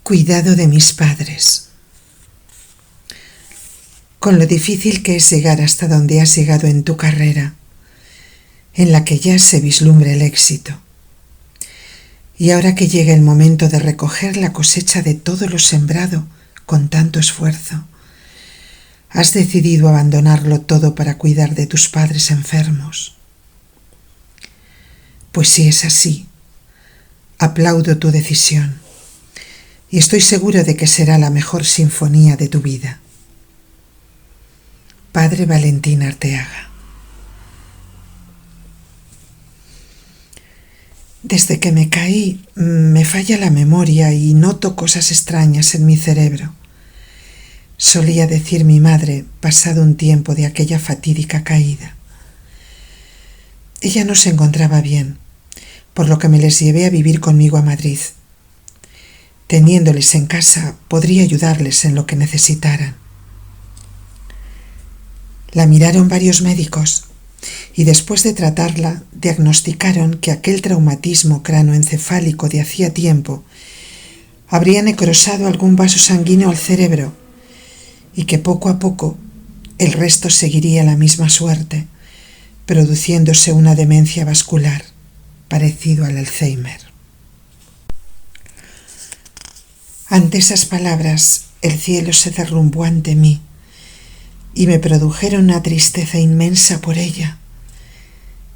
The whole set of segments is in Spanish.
Cuidado de mis padres. Con lo difícil que es llegar hasta donde has llegado en tu carrera, en la que ya se vislumbra el éxito. Y ahora que llega el momento de recoger la cosecha de todo lo sembrado con tanto esfuerzo, has decidido abandonarlo todo para cuidar de tus padres enfermos. Pues si es así, aplaudo tu decisión y estoy seguro de que será la mejor sinfonía de tu vida. Padre Valentín Arteaga. Desde que me caí, me falla la memoria y noto cosas extrañas en mi cerebro. Solía decir mi madre, pasado un tiempo de aquella fatídica caída. Ella no se encontraba bien, por lo que me les llevé a vivir conmigo a Madrid. Teniéndoles en casa, podría ayudarles en lo que necesitaran. La miraron varios médicos y después de tratarla diagnosticaron que aquel traumatismo cranoencefálico de hacía tiempo habría necrosado algún vaso sanguíneo al cerebro y que poco a poco el resto seguiría la misma suerte, produciéndose una demencia vascular parecido al Alzheimer. Ante esas palabras, el cielo se derrumbó ante mí y me produjeron una tristeza inmensa por ella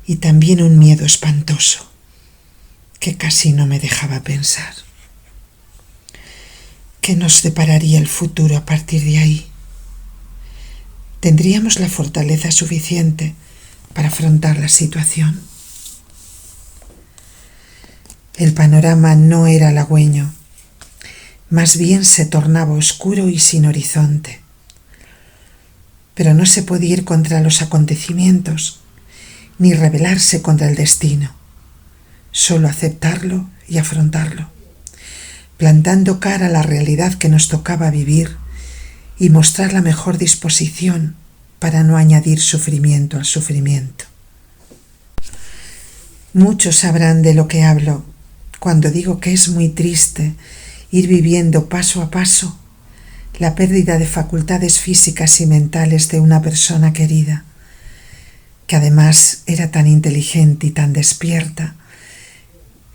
y también un miedo espantoso que casi no me dejaba pensar. ¿Qué nos depararía el futuro a partir de ahí? ¿Tendríamos la fortaleza suficiente para afrontar la situación? El panorama no era halagüeño, más bien se tornaba oscuro y sin horizonte. Pero no se podía ir contra los acontecimientos, ni rebelarse contra el destino, solo aceptarlo y afrontarlo, plantando cara a la realidad que nos tocaba vivir y mostrar la mejor disposición para no añadir sufrimiento al sufrimiento. Muchos sabrán de lo que hablo cuando digo que es muy triste ir viviendo paso a paso la pérdida de facultades físicas y mentales de una persona querida, que además era tan inteligente y tan despierta,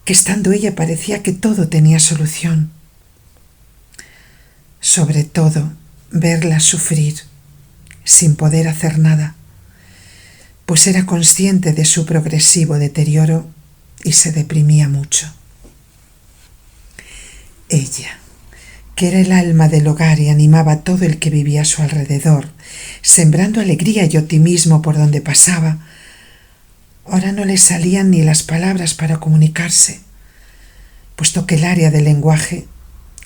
que estando ella parecía que todo tenía solución. Sobre todo, verla sufrir, sin poder hacer nada, pues era consciente de su progresivo deterioro y se deprimía mucho. Ella, que era el alma del hogar y animaba a todo el que vivía a su alrededor, sembrando alegría y optimismo por donde pasaba, ahora no le salían ni las palabras para comunicarse, puesto que el área del lenguaje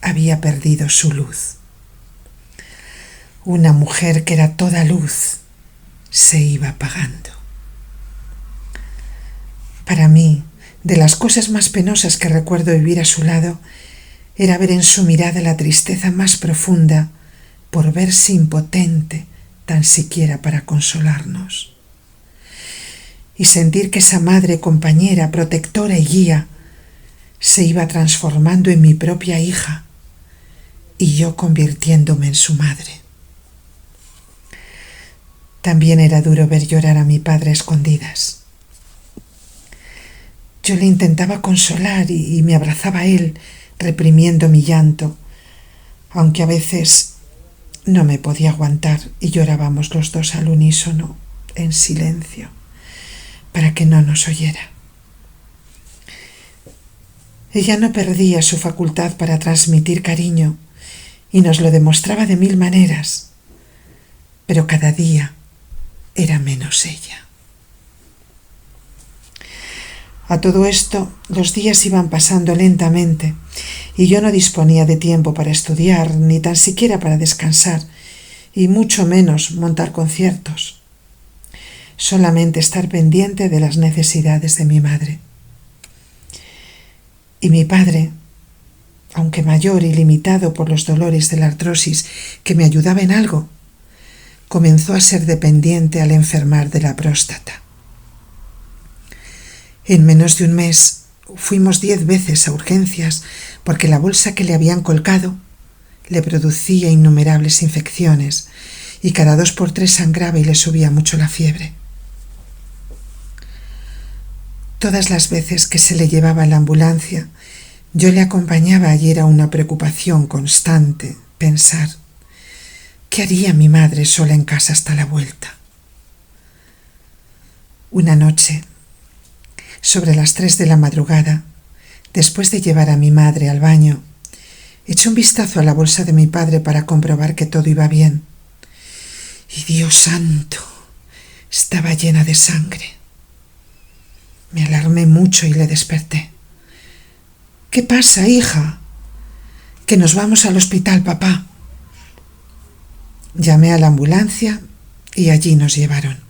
había perdido su luz. Una mujer que era toda luz se iba apagando. Para mí, de las cosas más penosas que recuerdo vivir a su lado, era ver en su mirada la tristeza más profunda por verse impotente tan siquiera para consolarnos. Y sentir que esa madre, compañera, protectora y guía se iba transformando en mi propia hija y yo convirtiéndome en su madre. También era duro ver llorar a mi padre a escondidas. Yo le intentaba consolar y me abrazaba a él, reprimiendo mi llanto, aunque a veces no me podía aguantar y llorábamos los dos al unísono, en silencio, para que no nos oyera. Ella no perdía su facultad para transmitir cariño y nos lo demostraba de mil maneras, pero cada día era menos ella. A todo esto, los días iban pasando lentamente y yo no disponía de tiempo para estudiar, ni tan siquiera para descansar, y mucho menos montar conciertos. Solamente estar pendiente de las necesidades de mi madre. Y mi padre, aunque mayor y limitado por los dolores de la artrosis que me ayudaba en algo, comenzó a ser dependiente al enfermar de la próstata. En menos de un mes fuimos 10 veces a urgencias porque la bolsa que le habían colgado le producía innumerables infecciones y cada 2 por 3 sangraba y le subía mucho la fiebre. Todas las veces que se le llevaba a la ambulancia, yo le acompañaba y era una preocupación constante pensar: ¿qué haría mi madre sola en casa hasta la vuelta? Una noche, sobre las 3 de la madrugada, después de llevar a mi madre al baño, eché un vistazo a la bolsa de mi padre para comprobar que todo iba bien. Y Dios santo, estaba llena de sangre. Me alarmé mucho y le desperté. ¿Qué pasa, hija? Que nos vamos al hospital, papá. Llamé a la ambulancia y allí nos llevaron.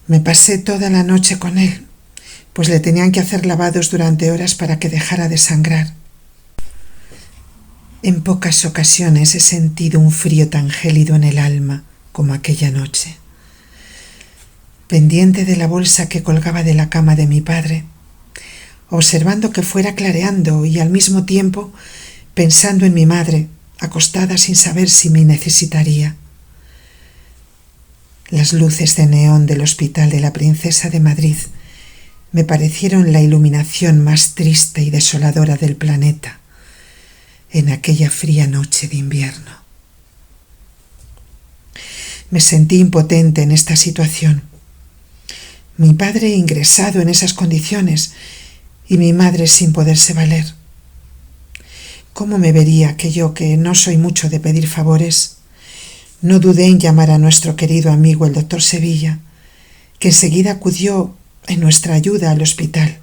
Me pasé toda la noche con él, pues le tenían que hacer lavados durante horas para que dejara de sangrar. En pocas ocasiones he sentido un frío tan gélido en el alma como aquella noche. Pendiente de la bolsa que colgaba de la cama de mi padre, observando que fuera clareando y al mismo tiempo pensando en mi madre, acostada sin saber si me necesitaría. Las luces de neón del Hospital de la Princesa de Madrid me parecieron la iluminación más triste y desoladora del planeta en aquella fría noche de invierno. Me sentí impotente en esta situación. Mi padre ingresado en esas condiciones y mi madre sin poderse valer. ¿Cómo me vería que yo, que no soy mucho de pedir favores, no dudé en llamar a nuestro querido amigo el doctor Sevilla, que enseguida acudió en nuestra ayuda al hospital?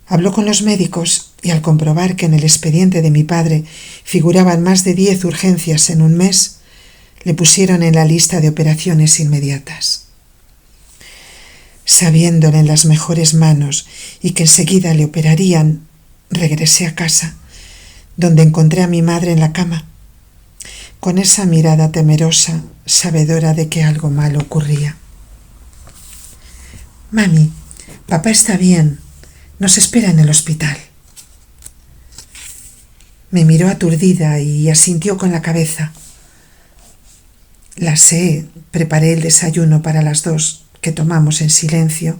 Habló con los médicos y al comprobar que en el expediente de mi padre figuraban más de 10 urgencias en un mes, le pusieron en la lista de operaciones inmediatas. Sabiéndole en las mejores manos y que enseguida le operarían, regresé a casa, donde encontré a mi madre en la cama, con esa mirada temerosa, sabedora de que algo malo ocurría. «Mami, papá está bien, nos espera en el hospital». Me miró aturdida y asintió con la cabeza. La aseé, preparé el desayuno para las 2, que tomamos en silencio,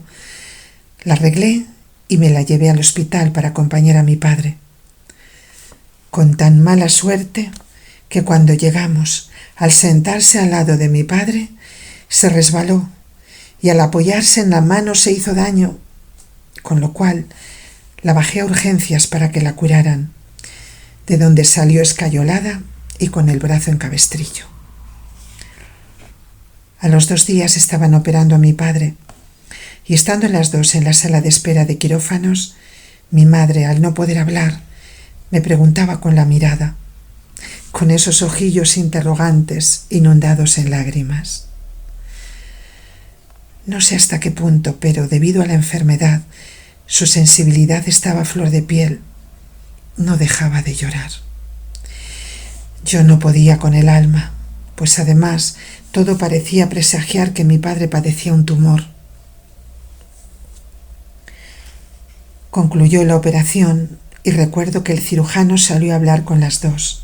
la arreglé y me la llevé al hospital para acompañar a mi padre. Con tan mala suerte que cuando llegamos, al sentarse al lado de mi padre, se resbaló y al apoyarse en la mano se hizo daño, con lo cual la bajé a urgencias para que la curaran, de donde salió escayolada y con el brazo en cabestrillo. A los 2 días estaban operando a mi padre y estando las 2 en la sala de espera de quirófanos, mi madre, al no poder hablar, me preguntaba con la mirada, con esos ojillos interrogantes inundados en lágrimas. No sé hasta qué punto, pero debido a la enfermedad, su sensibilidad estaba a flor de piel. No dejaba de llorar. Yo no podía con el alma, pues además todo parecía presagiar que mi padre padecía un tumor. Concluyó la operación y recuerdo que el cirujano salió a hablar con las 2.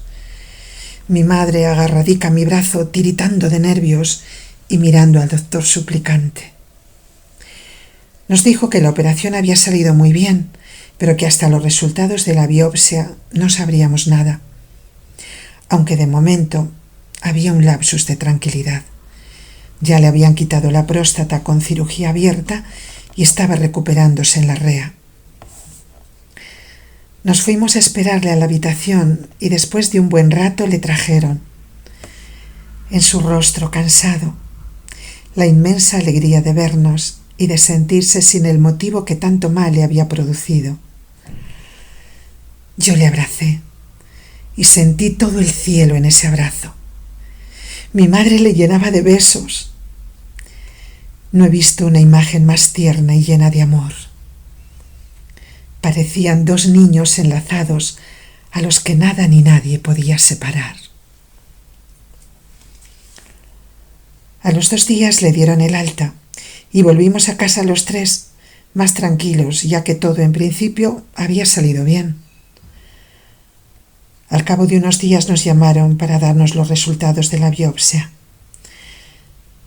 Mi madre agarradica a mi brazo, tiritando de nervios y mirando al doctor suplicante. Nos dijo que la operación había salido muy bien, pero que hasta los resultados de la biopsia no sabríamos nada, aunque de momento había un lapsus de tranquilidad. Ya le habían quitado la próstata con cirugía abierta y estaba recuperándose en la rea. Nos fuimos a esperarle a la habitación y después de un buen rato le trajeron. En su rostro cansado, la inmensa alegría de vernos y de sentirse sin el motivo que tanto mal le había producido. Yo le abracé y sentí todo el cielo en ese abrazo. Mi madre le llenaba de besos. No he visto una imagen más tierna y llena de amor. Parecían 2 niños enlazados a los que nada ni nadie podía separar. A los 2 días le dieron el alta y volvimos a casa los 3, más tranquilos, ya que todo en principio había salido bien. Al cabo de unos días nos llamaron para darnos los resultados de la biopsia.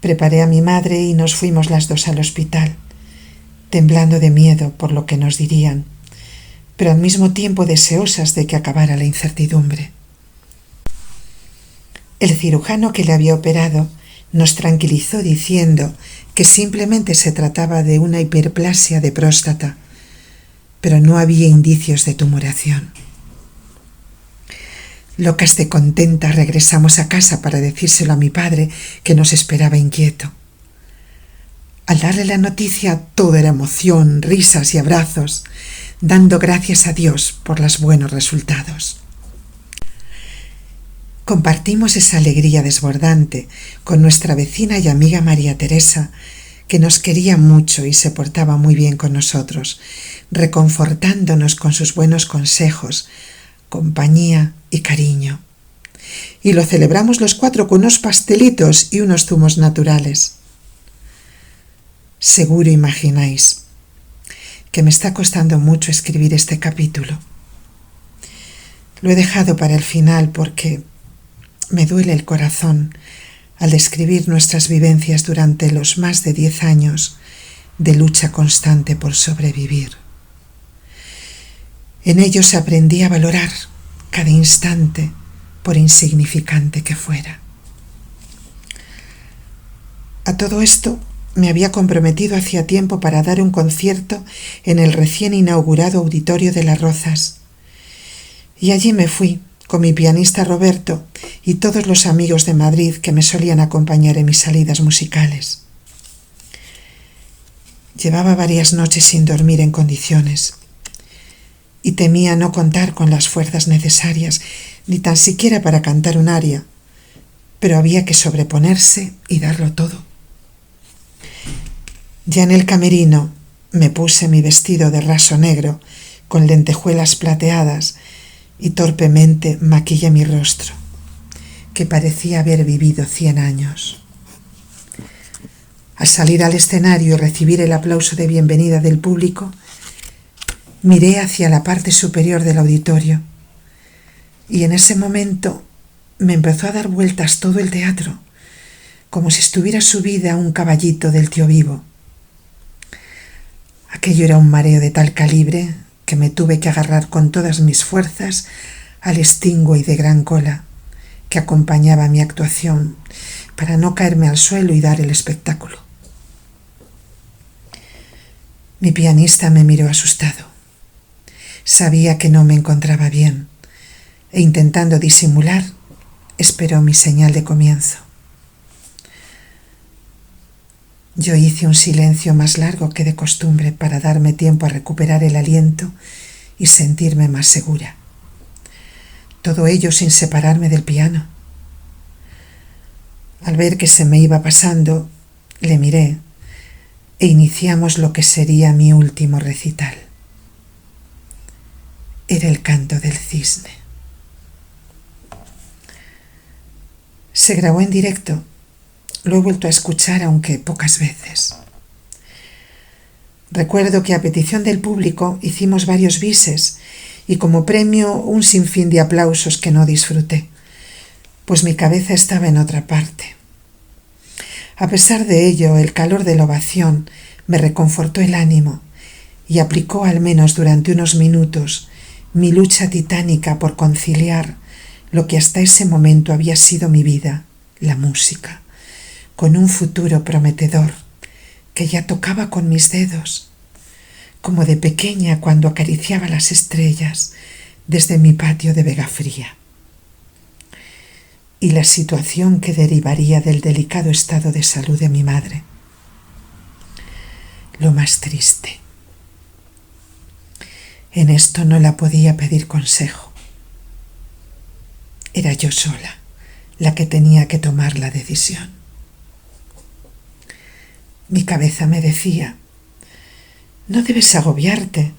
Preparé a mi madre y nos fuimos las dos al hospital, temblando de miedo por lo que nos dirían, pero al mismo tiempo deseosas de que acabara la incertidumbre. El cirujano que le había operado nos tranquilizó diciendo que simplemente se trataba de una hiperplasia de próstata, pero no había indicios de tumoración. Locas de contenta regresamos a casa para decírselo a mi padre, que nos esperaba inquieto. Al darle la noticia todo era emoción, risas y abrazos, dando gracias a Dios por los buenos resultados. Compartimos esa alegría desbordante con nuestra vecina y amiga María Teresa, que nos quería mucho y se portaba muy bien con nosotros, reconfortándonos con sus buenos consejos, compañía y cariño. Y lo celebramos los 4 con unos pastelitos y unos zumos naturales. Seguro imagináis que me está costando mucho escribir este capítulo. Lo he dejado para el final porque me duele el corazón al describir nuestras vivencias durante los más de 10 años de lucha constante por sobrevivir. En ellos aprendí a valorar cada instante, por insignificante que fuera. A todo esto me había comprometido hacía tiempo para dar un concierto en el recién inaugurado Auditorio de Las Rozas. Y allí me fui con mi pianista Roberto y todos los amigos de Madrid que me solían acompañar en mis salidas musicales. Llevaba varias noches sin dormir en condiciones y temía no contar con las fuerzas necesarias, ni tan siquiera para cantar un aria, pero había que sobreponerse y darlo todo. Ya en el camerino me puse mi vestido de raso negro con lentejuelas plateadas y torpemente maquillé mi rostro, que parecía haber vivido 100 años. Al salir al escenario y recibir el aplauso de bienvenida del público, miré hacia la parte superior del auditorio y en ese momento me empezó a dar vueltas todo el teatro, como si estuviera subida a un caballito del tío Vivo. Aquello era un mareo de tal calibre que me tuve que agarrar con todas mis fuerzas al Stingway de gran cola que acompañaba mi actuación para no caerme al suelo y dar el espectáculo. Mi pianista me miró asustado. Sabía que no me encontraba bien e intentando disimular, esperó mi señal de comienzo. Yo hice un silencio más largo que de costumbre para darme tiempo a recuperar el aliento y sentirme más segura. Todo ello sin separarme del piano. Al ver que se me iba pasando, le miré e iniciamos lo que sería mi último recital. Era el canto del cisne. Se grabó en directo. Lo he vuelto a escuchar, aunque pocas veces. Recuerdo que a petición del público hicimos varios bises y como premio un sinfín de aplausos que no disfruté, pues mi cabeza estaba en otra parte. A pesar de ello, el calor de la ovación me reconfortó el ánimo y aplicó al menos durante unos minutos mi lucha titánica por conciliar lo que hasta ese momento había sido mi vida, la música, con un futuro prometedor que ya tocaba con mis dedos, como de pequeña cuando acariciaba las estrellas desde mi patio de Vegafría. Y la situación que derivaría del delicado estado de salud de mi madre. Lo más triste. En esto no la podía pedir consejo. Era yo sola la que tenía que tomar la decisión. Mi cabeza me decía: no debes agobiarte.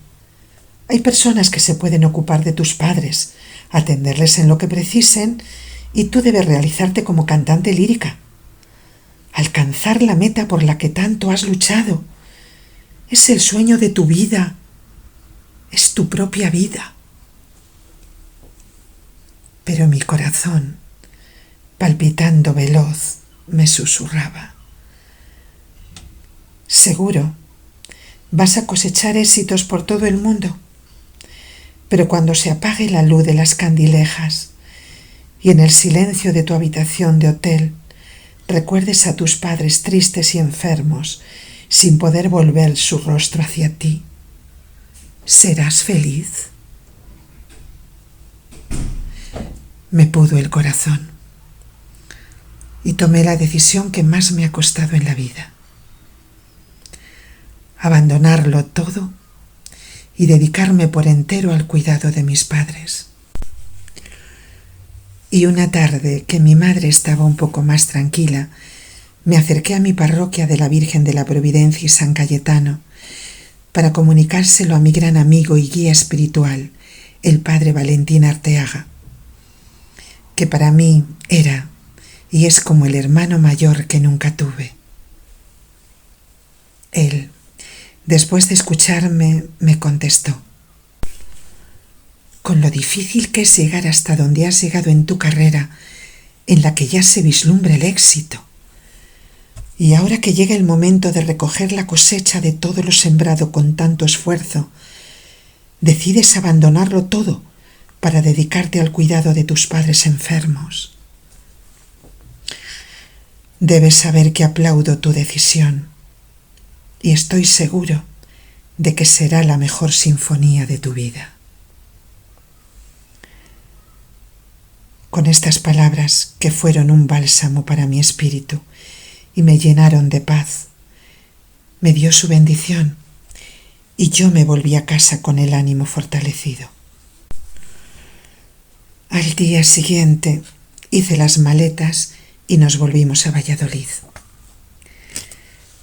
Hay personas que se pueden ocupar de tus padres, atenderles en lo que precisen, y tú debes realizarte como cantante lírica, alcanzar la meta por la que tanto has luchado. Es el sueño de tu vida. Es tu propia vida. Pero mi corazón, palpitando veloz, me susurraba: seguro, vas a cosechar éxitos por todo el mundo, pero cuando se apague la luz de las candilejas y en el silencio de tu habitación de hotel recuerdes a tus padres tristes y enfermos sin poder volver su rostro hacia ti, ¿serás feliz? Me pudo el corazón y tomé la decisión que más me ha costado en la vida: abandonarlo todo y dedicarme por entero al cuidado de mis padres. Y una tarde que mi madre estaba un poco más tranquila, me acerqué a mi parroquia de la Virgen de la Providencia y San Cayetano para comunicárselo a mi gran amigo y guía espiritual, el padre Valentín Arteaga, que para mí era y es como el hermano mayor que nunca tuve. Él, después de escucharme, me contestó: con lo difícil que es llegar hasta donde has llegado en tu carrera, en la que ya se vislumbra el éxito, y ahora que llega el momento de recoger la cosecha de todo lo sembrado con tanto esfuerzo, decides abandonarlo todo para dedicarte al cuidado de tus padres enfermos. Debes saber que aplaudo tu decisión y estoy seguro de que será la mejor sinfonía de tu vida. Con estas palabras, que fueron un bálsamo para mi espíritu y me llenaron de paz, me dio su bendición y yo me volví a casa con el ánimo fortalecido. Al día siguiente hice las maletas y nos volvimos a Valladolid.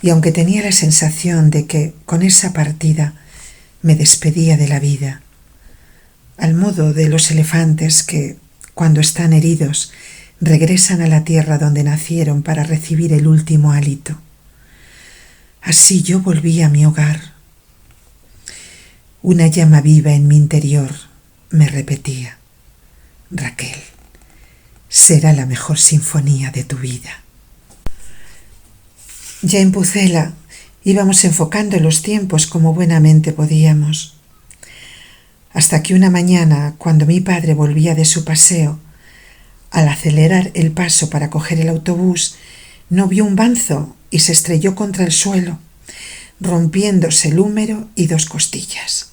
Y aunque tenía la sensación de que con esa partida me despedía de la vida, al modo de los elefantes que, cuando están heridos, regresan a la tierra donde nacieron para recibir el último hálito, así yo volví a mi hogar. Una llama viva en mi interior me repetía: Raquel, será la mejor sinfonía de tu vida. Ya en Pucela íbamos enfocando los tiempos como buenamente podíamos, hasta que una mañana, cuando mi padre volvía de su paseo, al acelerar el paso para coger el autobús, no vio un banzo y se estrelló contra el suelo, rompiéndose el húmero y 2 costillas.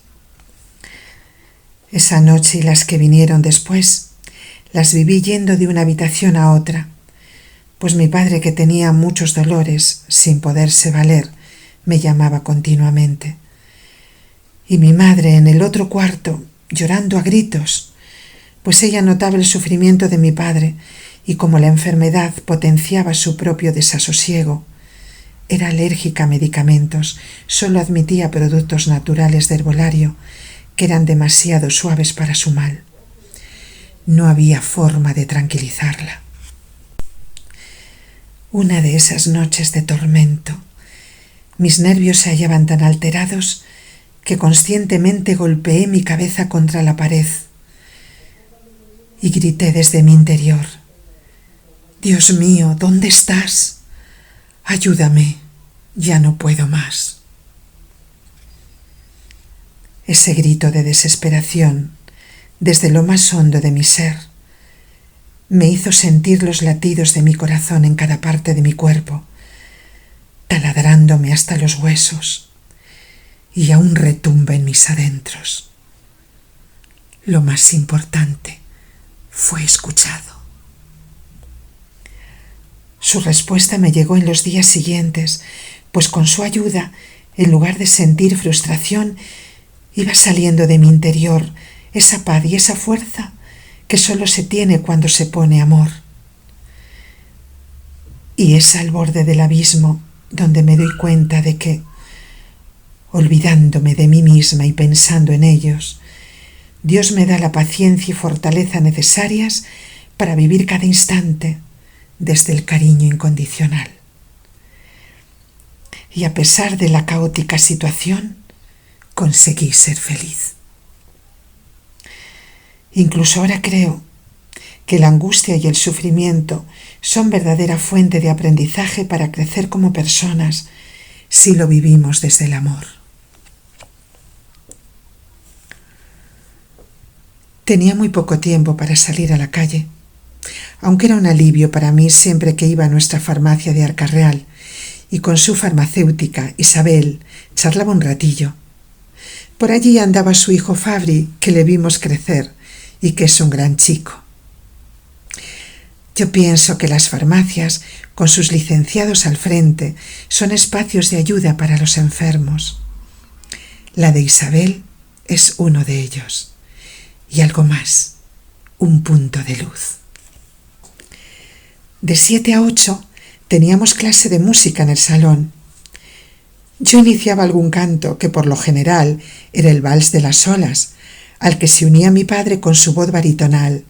Esa noche y las que vinieron después, las viví yendo de una habitación a otra, pues mi padre, que tenía muchos dolores sin poderse valer, me llamaba continuamente. Y mi madre en el otro cuarto, llorando a gritos, pues ella notaba el sufrimiento de mi padre y como la enfermedad potenciaba su propio desasosiego, era alérgica a medicamentos, solo admitía productos naturales de herbolario que eran demasiado suaves para su mal. No había forma de tranquilizarla. Una de esas noches de tormento, mis nervios se hallaban tan alterados que conscientemente golpeé mi cabeza contra la pared y grité desde mi interior: Dios mío, ¿dónde estás? Ayúdame, ya no puedo más. Ese grito de desesperación, desde lo más hondo de mi ser, me hizo sentir los latidos de mi corazón en cada parte de mi cuerpo, taladrándome hasta los huesos, y aún retumba en mis adentros. Lo más importante fue escuchado. Su respuesta me llegó en los días siguientes, pues con su ayuda, en lugar de sentir frustración, iba saliendo de mi interior esa paz y esa fuerza que solo se tiene cuando se pone amor. Y es al borde del abismo donde me doy cuenta de que, olvidándome de mí misma y pensando en ellos, Dios me da la paciencia y fortaleza necesarias para vivir cada instante desde el cariño incondicional. y a pesar de la caótica situación, conseguí ser feliz. Incluso ahora creo que la angustia y el sufrimiento son verdadera fuente de aprendizaje para crecer como personas si lo vivimos desde el amor. Tenía muy poco tiempo para salir a la calle, aunque era un alivio para mí siempre que iba a nuestra farmacia de Arca Real y con su farmacéutica, Isabel, charlaba un ratillo. Por allí andaba su hijo Fabri, que le vimos crecer y que es un gran chico. Yo pienso que las farmacias, con sus licenciados al frente, son espacios de ayuda para los enfermos. La de Isabel es uno de ellos. Y algo más, un punto de luz. De 7 a 8 teníamos clase de música en el salón. Yo iniciaba algún canto que por lo general era el vals de las olas, al que se unía mi padre con su voz baritonal,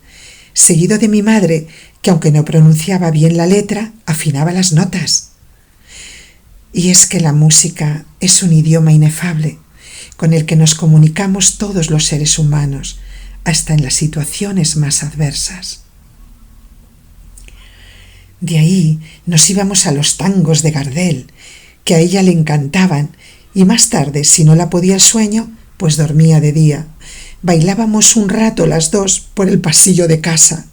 seguido de mi madre, que aunque no pronunciaba bien la letra, afinaba las notas. Y es que la música es un idioma inefable, con el que nos comunicamos todos los seres humanos, hasta en las situaciones más adversas. De ahí nos íbamos a los tangos de Gardel, que a ella le encantaban, y más tarde, si no la podía el sueño, pues dormía de día. Bailábamos un rato las dos por el pasillo de casa,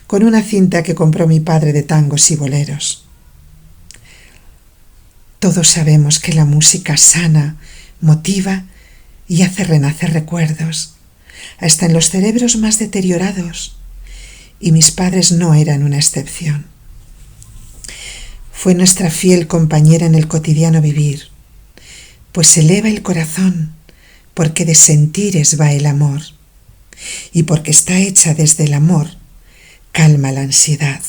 con una cinta que compró mi padre de tangos y boleros. Todos sabemos que la música sana, motiva y hace renacer recuerdos, hasta en los cerebros más deteriorados, y mis padres no eran una excepción. Fue nuestra fiel compañera en el cotidiano vivir, pues eleva el corazón, porque de sentires va el amor, y porque está hecha desde el amor, calma la ansiedad,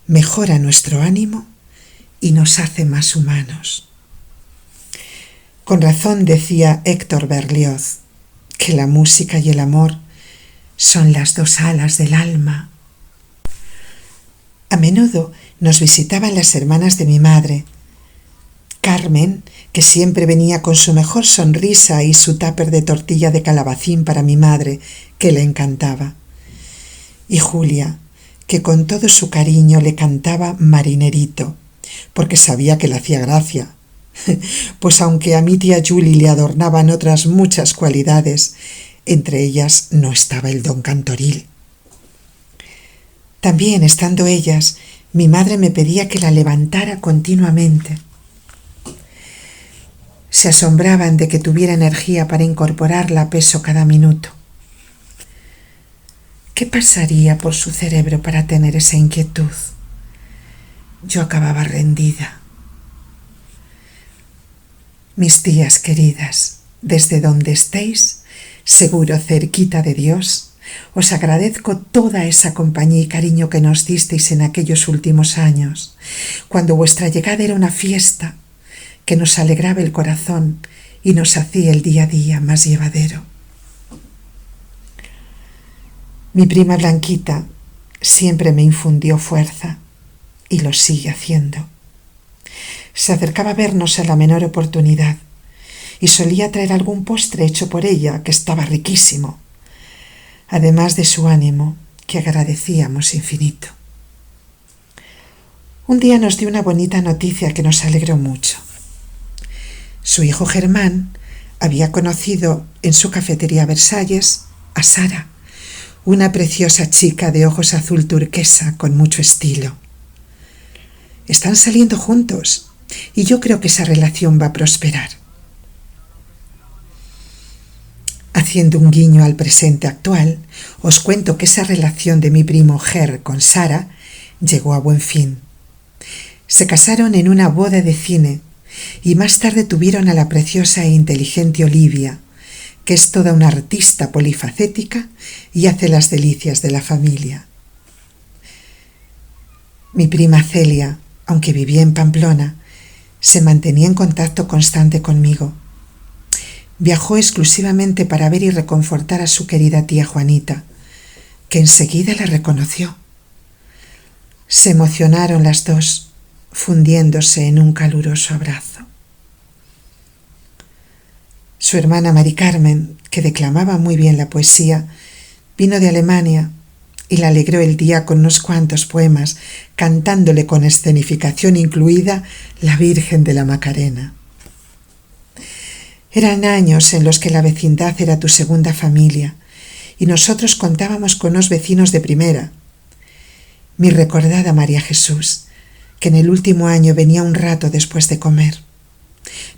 mejora nuestro ánimo y nos hace más humanos. Con razón decía Héctor Berlioz que la música y el amor son las dos alas del alma. A menudo nos visitaban las hermanas de mi madre. Carmen, que siempre venía con su mejor sonrisa y su tupper de tortilla de calabacín para mi madre, que le encantaba. Y Julia, que con todo su cariño le cantaba Marinerito, porque sabía que le hacía gracia. Pues aunque a mi tía Julie le adornaban otras muchas cualidades, entre ellas no estaba el don cantoril. También, estando ellas, mi madre me pedía que la levantara continuamente. Se asombraban de que tuviera energía para incorporarla a peso cada minuto. ¿Qué pasaría por su cerebro para tener esa inquietud? Yo acababa rendida. Mis tías queridas, desde donde estéis, seguro cerquita de Dios, os agradezco toda esa compañía y cariño que nos disteis en aquellos últimos años, cuando vuestra llegada era una fiesta que nos alegraba el corazón y nos hacía el día a día más llevadero. Mi prima Blanquita siempre me infundió fuerza y lo sigue haciendo. Se acercaba a vernos a la menor oportunidad y solía traer algún postre hecho por ella que estaba riquísimo, además de su ánimo, que agradecíamos infinito. Un día nos dio una bonita noticia que nos alegró mucho. Su hijo Germán había conocido en su cafetería Versalles a Sara, una preciosa chica de ojos azul turquesa con mucho estilo. Están saliendo juntos y yo creo que esa relación va a prosperar. Haciendo un guiño al presente actual, os cuento que esa relación de mi primo Ger con Sara llegó a buen fin. Se casaron en una boda de cine y más tarde tuvieron a la preciosa e inteligente Olivia, que es toda una artista polifacética y hace las delicias de la familia. Mi prima Celia, aunque vivía en Pamplona, se mantenía en contacto constante conmigo. Viajó exclusivamente para ver y reconfortar a su querida tía Juanita, que enseguida la reconoció. Se emocionaron las dos, fundiéndose en un caluroso abrazo. Su hermana Mari Carmen, que declamaba muy bien la poesía, vino de Alemania y le alegró el día con unos cuantos poemas, cantándole con escenificación incluida La Virgen de la Macarena. Eran años en los que la vecindad era tu segunda familia y nosotros contábamos con unos vecinos de primera. Mi recordada María Jesús, que en el último año venía un rato después de comer,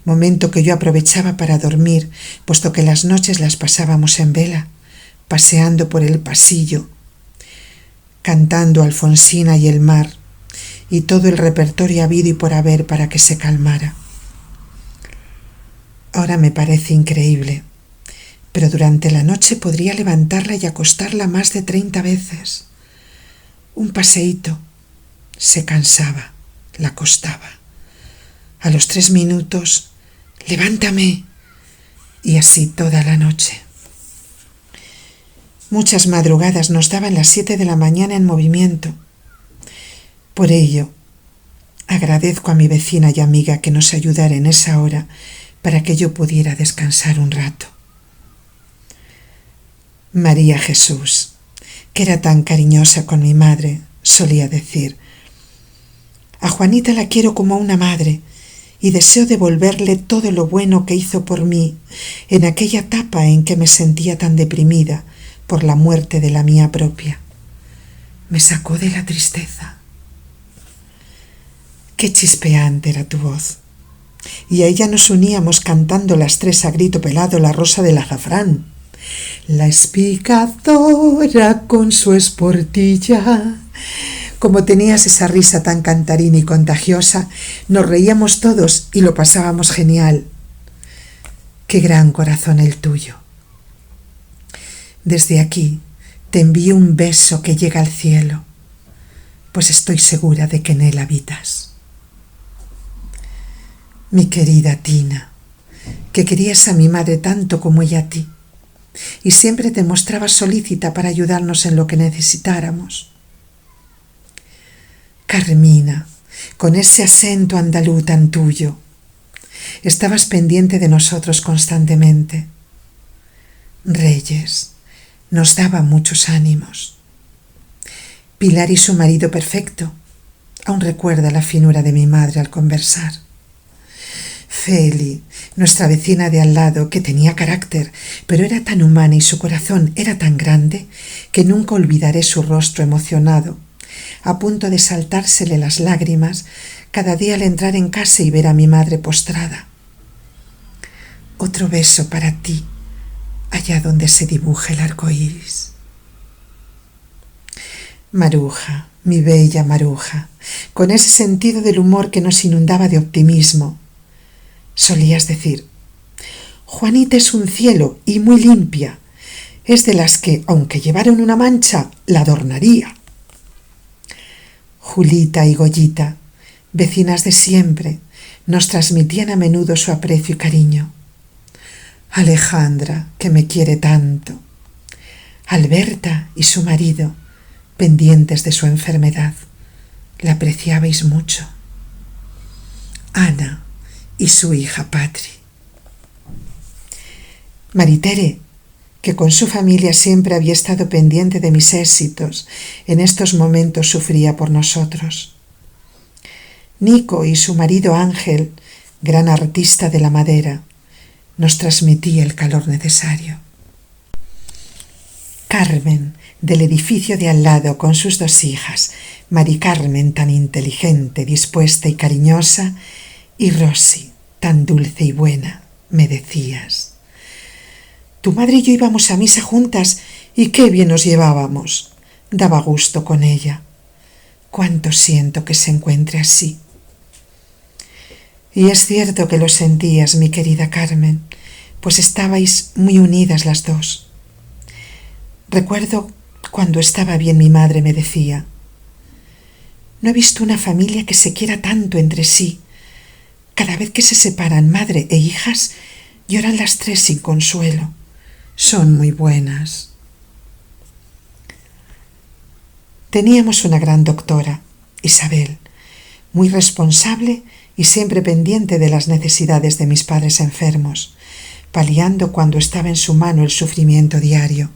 momento que yo aprovechaba para dormir, puesto que las noches las pasábamos en vela, paseando por el pasillo, cantando Alfonsina y el mar, y todo el repertorio habido y por haber para que se calmara. Ahora me parece increíble, pero durante la noche podría levantarla y acostarla más de 30 veces. Un paseíto. Se cansaba, la acostaba. A los 3 minutos, ¡levántame! Y así toda la noche. Muchas madrugadas nos daban las 7 de la mañana en movimiento. Por ello, agradezco a mi vecina y amiga que nos ayudara en esa hora para que yo pudiera descansar un rato. María Jesús, que era tan cariñosa con mi madre, solía decir: a Juanita la quiero como a una madre y deseo devolverle todo lo bueno que hizo por mí en aquella etapa en que me sentía tan deprimida por la muerte de la mía propia. Me sacó de la tristeza. Qué chispeante era tu voz. Y a ella nos uníamos cantando las 3 a grito pelado La rosa del azafrán. La espicadora con su esportilla. Como tenías esa risa tan cantarina y contagiosa, nos reíamos todos y lo pasábamos genial. Qué gran corazón el tuyo. Desde aquí te envío un beso que llega al cielo, pues estoy segura de que en él habitas. Mi querida Tina, que querías a mi madre tanto como ella a ti, y siempre te mostrabas solícita para ayudarnos en lo que necesitáramos. Carmina, con ese acento andaluz tan tuyo, estabas pendiente de nosotros constantemente. Reyes, nos daba muchos ánimos. Pilar y su marido perfecto, aún recuerda la finura de mi madre al conversar. Feli, nuestra vecina de al lado, que tenía carácter, pero era tan humana y su corazón era tan grande que nunca olvidaré su rostro emocionado, a punto de saltársele las lágrimas cada día al entrar en casa y ver a mi madre postrada. Otro beso para ti, allá donde se dibuja el arco iris. Maruja, mi bella Maruja, con ese sentido del humor que nos inundaba de optimismo. Solías decir: Juanita es un cielo y muy limpia. Es de las que, aunque llevaran una mancha, la adornaría. Julita y Goyita, vecinas de siempre, nos transmitían a menudo su aprecio y cariño. Alejandra, que me quiere tanto. Alberta y su marido, pendientes de su enfermedad, la apreciabais mucho. Ana y su hija Patri. Maritere, que con su familia siempre había estado pendiente de mis éxitos, en estos momentos sufría por nosotros. Nico y su marido Ángel, gran artista de la madera, nos transmitía el calor necesario. Carmen, del edificio de al lado con sus 2 hijas, Mari Carmen tan inteligente, dispuesta y cariñosa, y Rosy, tan dulce y buena, me decías: tu madre y yo íbamos a misa juntas y qué bien nos llevábamos. Daba gusto con ella. Cuánto siento que se encuentre así. Y es cierto que lo sentías, mi querida Carmen, pues estabais muy unidas las 2. Recuerdo cuando estaba bien mi madre me decía: no he visto una familia que se quiera tanto entre sí. Cada vez que se separan madre e hijas, lloran las 3 sin consuelo. Son muy buenas. Teníamos una gran doctora, Isabel, muy responsable y siempre pendiente de las necesidades de mis padres enfermos, paliando cuando estaba en su mano el sufrimiento diario.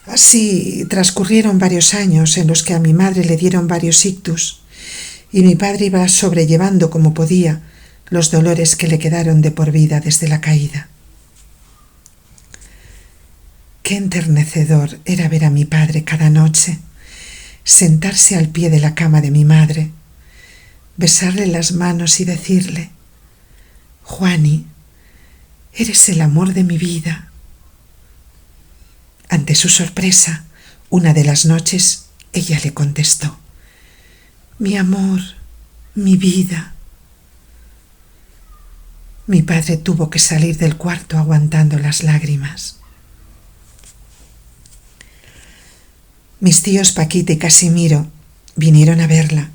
Así transcurrieron varios años en los que a mi madre le dieron varios ictus y mi padre iba sobrellevando como podía los dolores que le quedaron de por vida desde la caída. Qué enternecedor era ver a mi padre cada noche, sentarse al pie de la cama de mi madre, besarle las manos y decirle: «Juani, eres el amor de mi vida». Ante su sorpresa, una de las noches, ella le contestó: «Mi amor, mi vida». Mi padre tuvo que salir del cuarto aguantando las lágrimas. Mis tíos Paquita y Casimiro vinieron a verla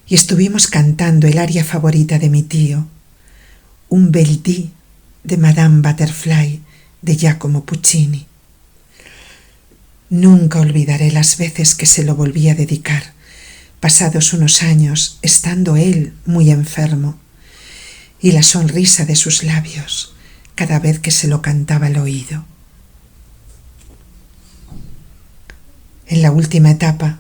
y estuvimos cantando el aria favorita de mi tío, un bel dì de Madame Butterfly de Giacomo Puccini. Nunca olvidaré las veces que se lo volví a dedicar, pasados unos años, estando él muy enfermo, y la sonrisa de sus labios cada vez que se lo cantaba al oído. En la última etapa,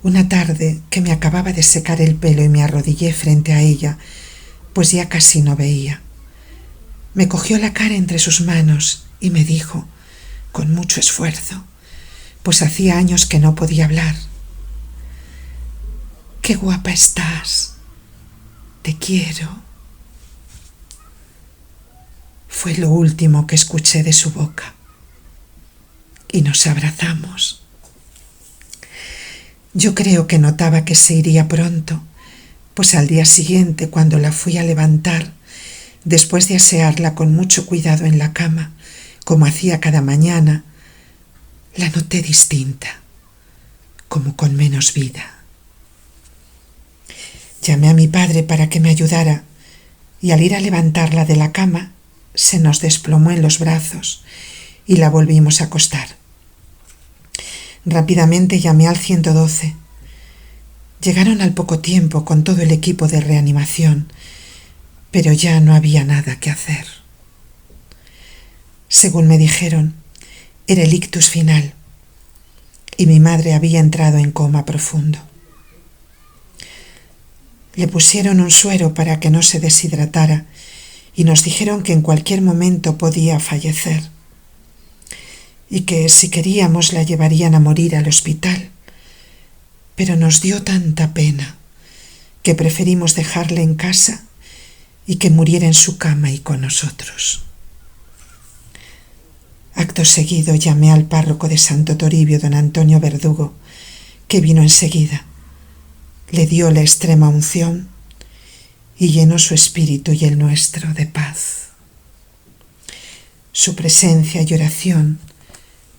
una tarde que me acababa de secar el pelo y me arrodillé frente a ella, pues ya casi no veía, me cogió la cara entre sus manos y me dijo, con mucho esfuerzo, pues hacía años que no podía hablar: «Qué guapa estás, te quiero». Fue lo último que escuché de su boca y nos abrazamos. Yo creo que notaba que se iría pronto, pues al día siguiente, cuando la fui a levantar, después de asearla con mucho cuidado en la cama, como hacía cada mañana, la noté distinta, como con menos vida. Llamé a mi padre para que me ayudara y al ir a levantarla de la cama, se nos desplomó en los brazos y la volvimos a acostar. Rápidamente llamé al 112. Llegaron al poco tiempo con todo el equipo de reanimación, pero ya no había nada que hacer. Según me dijeron, era el ictus final y mi madre había entrado en coma profundo. Le pusieron un suero para que no se deshidratara y nos dijeron que en cualquier momento podía fallecer y que si queríamos la llevarían a morir al hospital, pero nos dio tanta pena que preferimos dejarla en casa y que muriera en su cama y con nosotros. Acto seguido llamé al párroco de Santo Toribio, don Antonio Verdugo, que vino enseguida. Le dio la extrema unción y llenó su espíritu y el nuestro de paz. Su presencia y oración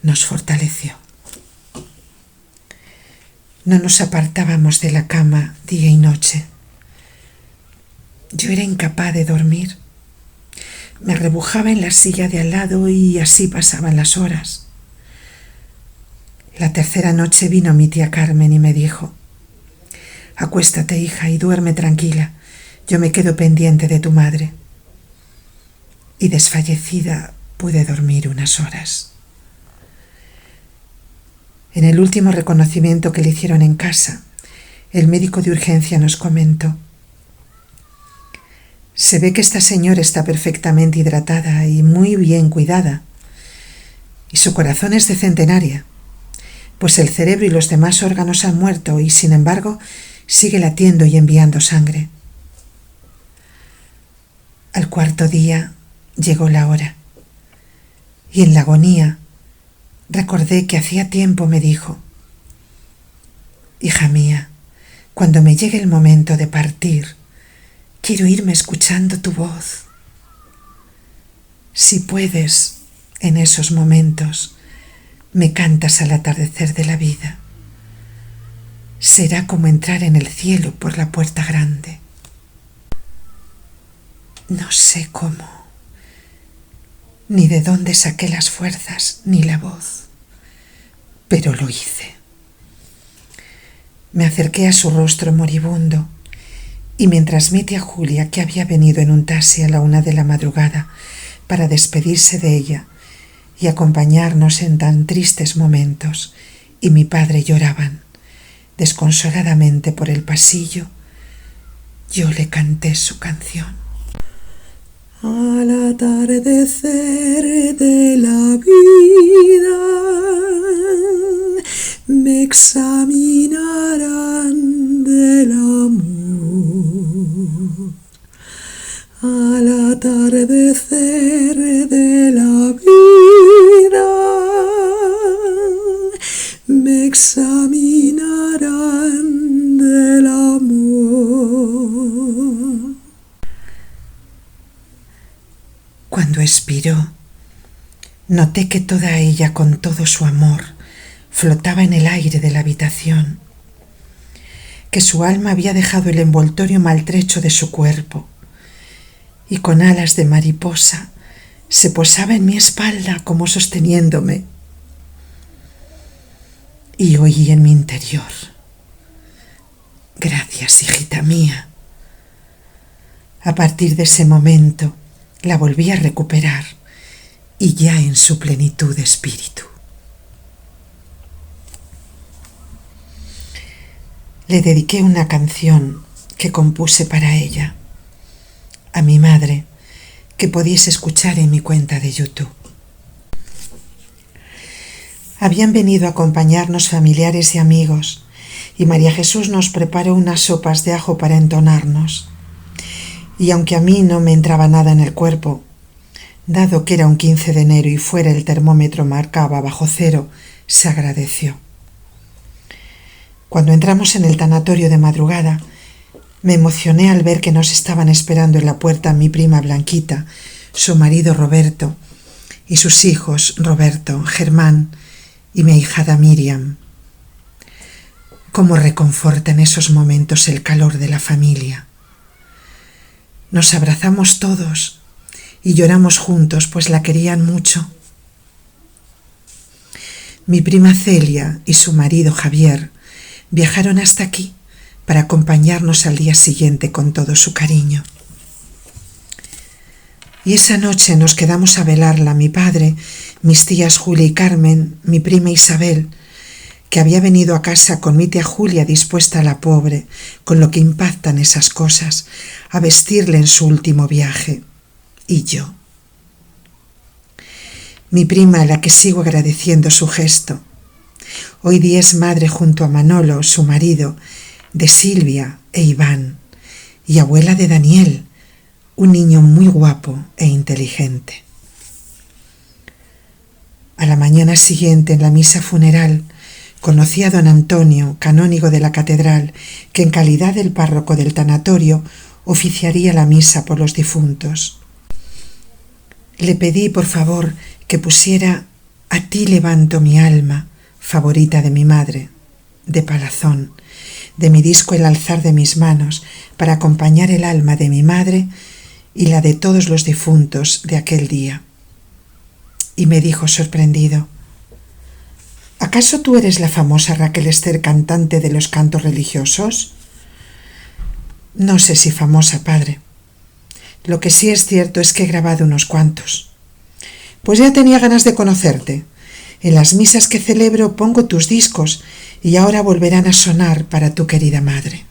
nos fortaleció. No nos apartábamos de la cama día y noche. Yo era incapaz de dormir. Me rebujaba en la silla de al lado y así pasaban las horas. La tercera noche vino mi tía Carmen y me dijo: «Acuéstate, hija, y duerme tranquila. Yo me quedo pendiente de tu madre». Y desfallecida pude dormir unas horas. En el último reconocimiento que le hicieron en casa, el médico de urgencia nos comentó: «Se ve que esta señora está perfectamente hidratada y muy bien cuidada, y su corazón es de centenaria, pues el cerebro y los demás órganos han muerto y, sin embargo, sigue latiendo y enviando sangre». Al cuarto día llegó la hora, y en la agonía recordé que hacía tiempo me dijo: «Hija mía, cuando me llegue el momento de partir, quiero irme escuchando tu voz. Si puedes, en esos momentos, me cantas al atardecer de la vida. Será como entrar en el cielo por la puerta grande». No sé cómo, ni de dónde saqué las fuerzas ni la voz, pero lo hice. Me acerqué a su rostro moribundo Y mientras mi tía Julia, que había venido en un taxi a la 1 de la madrugada para despedirse de ella y acompañarnos en tan tristes momentos, y mi padre lloraban desconsoladamente por el pasillo, yo le canté su canción. Al atardecer de la vida me examinarán del amor. Al atardecer de la vida me examinarán del amor. Cuando expiró, noté que toda ella, con todo su amor, flotaba en el aire de la habitación, que su alma había dejado el envoltorio maltrecho de su cuerpo y con alas de mariposa se posaba en mi espalda como sosteniéndome. Y oí en mi interior: gracias, hijita mía. A partir de ese momento la volví a recuperar, y ya en su plenitud de espíritu. Le dediqué una canción que compuse para ella, a mi madre, que podéis escuchar en mi cuenta de YouTube. Habían venido a acompañarnos familiares y amigos, y María Jesús nos preparó unas sopas de ajo para entonarnos. Y aunque a mí no me entraba nada en el cuerpo, dado que era un 15 de enero y fuera el termómetro marcaba bajo cero, se agradeció. Cuando entramos en el tanatorio de madrugada, me emocioné al ver que nos estaban esperando en la puerta mi prima Blanquita, su marido Roberto y sus hijos Roberto, Germán y mi ahijada Miriam. Cómo reconforta en esos momentos el calor de la familia. Nos abrazamos todos y lloramos juntos, pues la querían mucho. Mi prima Celia y su marido Javier viajaron hasta aquí para acompañarnos al día siguiente con todo su cariño. Y esa noche nos quedamos a velarla mi padre, mis tías Julia y Carmen, mi prima Isabel, que había venido a casa con mi tía Julia dispuesta a la pobre, con lo que impactan esas cosas, a vestirle en su último viaje, y yo. Mi prima, a la que sigo agradeciendo su gesto. Hoy día es madre junto a Manolo, su marido, de Silvia e Iván, y abuela de Daniel, un niño muy guapo e inteligente. A la mañana siguiente, en la misa funeral, conocí a don Antonio, canónigo de la catedral, que en calidad del párroco del tanatorio oficiaría la misa por los difuntos. Le pedí, por favor, que pusiera A ti levanto mi alma, favorita de mi madre, de Palazón, de mi disco El alzar de mis manos, para acompañar el alma de mi madre y la de todos los difuntos de aquel día. Y me dijo sorprendido: ¿acaso tú eres la famosa Raquel Ester, cantante de los cantos religiosos? No sé si famosa, padre. Lo que sí es cierto es que he grabado unos cuantos. Pues ya tenía ganas de conocerte. En las misas que celebro pongo tus discos y ahora volverán a sonar para tu querida madre.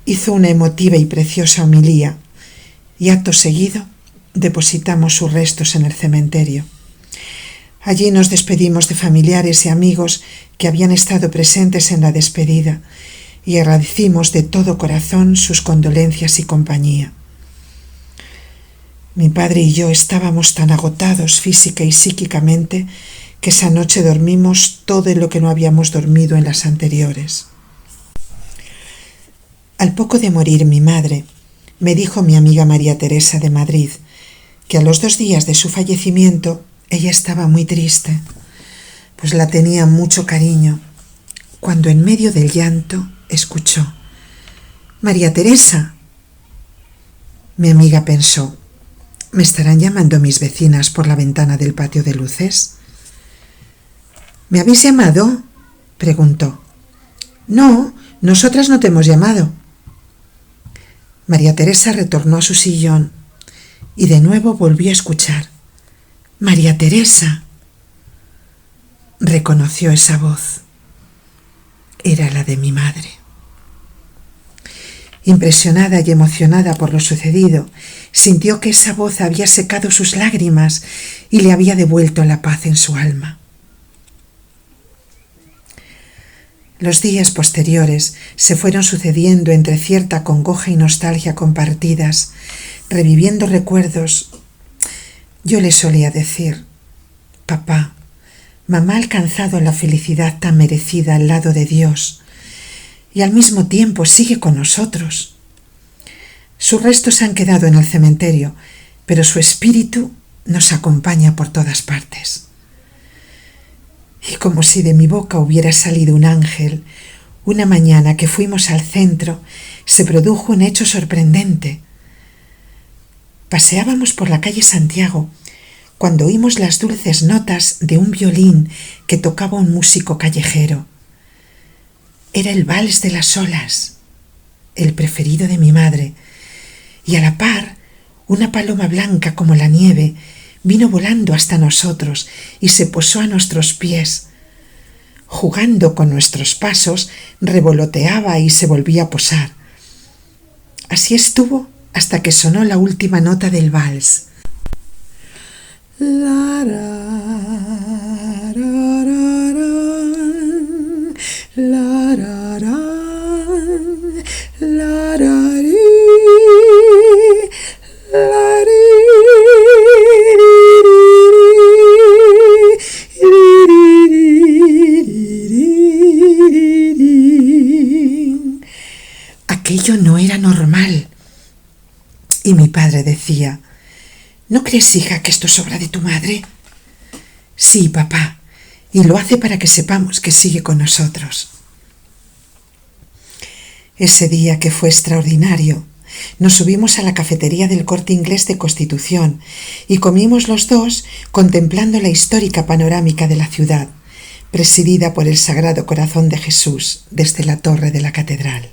Hizo una emotiva y preciosa homilía y acto seguido depositamos sus restos en el cementerio. Allí nos despedimos de familiares y amigos que habían estado presentes en la despedida y agradecimos de todo corazón sus condolencias y compañía. Mi padre y yo estábamos tan agotados física y psíquicamente que esa noche dormimos todo lo que no habíamos dormido en las anteriores. Al poco de morir mi madre, me dijo mi amiga María Teresa de Madrid que a los 2 días de su fallecimiento ella estaba muy triste, pues la tenía mucho cariño, cuando en medio del llanto escuchó: «María Teresa». Mi amiga pensó: ¿me estarán llamando mis vecinas por la ventana del patio de luces? ¿Me habéis llamado?, preguntó. «No, nosotras no te hemos llamado». María Teresa retornó a su sillón y de nuevo volvió a escuchar. «María Teresa». Reconoció esa voz. Era la de mi madre. Impresionada y emocionada por lo sucedido, sintió que esa voz había secado sus lágrimas y le había devuelto la paz en su alma. Los días posteriores se fueron sucediendo entre cierta congoja y nostalgia compartidas, reviviendo recuerdos. Yo le solía decir: «Papá, mamá ha alcanzado la felicidad tan merecida al lado de Dios y al mismo tiempo sigue con nosotros. Sus restos han quedado en el cementerio, pero su espíritu nos acompaña por todas partes». Y como si de mi boca hubiera salido un ángel, una mañana que fuimos al centro, se produjo un hecho sorprendente. Paseábamos por la calle Santiago cuando oímos las dulces notas de un violín que tocaba un músico callejero. Era el vals de las olas, el preferido de mi madre, y a la par una paloma blanca como la nieve vino volando hasta nosotros y se posó a nuestros pies. Jugando con nuestros pasos, revoloteaba y se volvía a posar. Así estuvo hasta que sonó la última nota del vals. La, ra, ra, ra, ra, la, ra, ra, la, ra, ri, la, ri. Aquello no era normal. Y mi padre decía: ¿no crees, hija, que esto es obra de tu madre? Sí, papá, y lo hace para que sepamos que sigue con nosotros. Ese día, que fue extraordinario, nos subimos a la cafetería del Corte Inglés de Constitución y comimos los dos contemplando la histórica panorámica de la ciudad, presidida por el Sagrado Corazón de Jesús desde la torre de la catedral.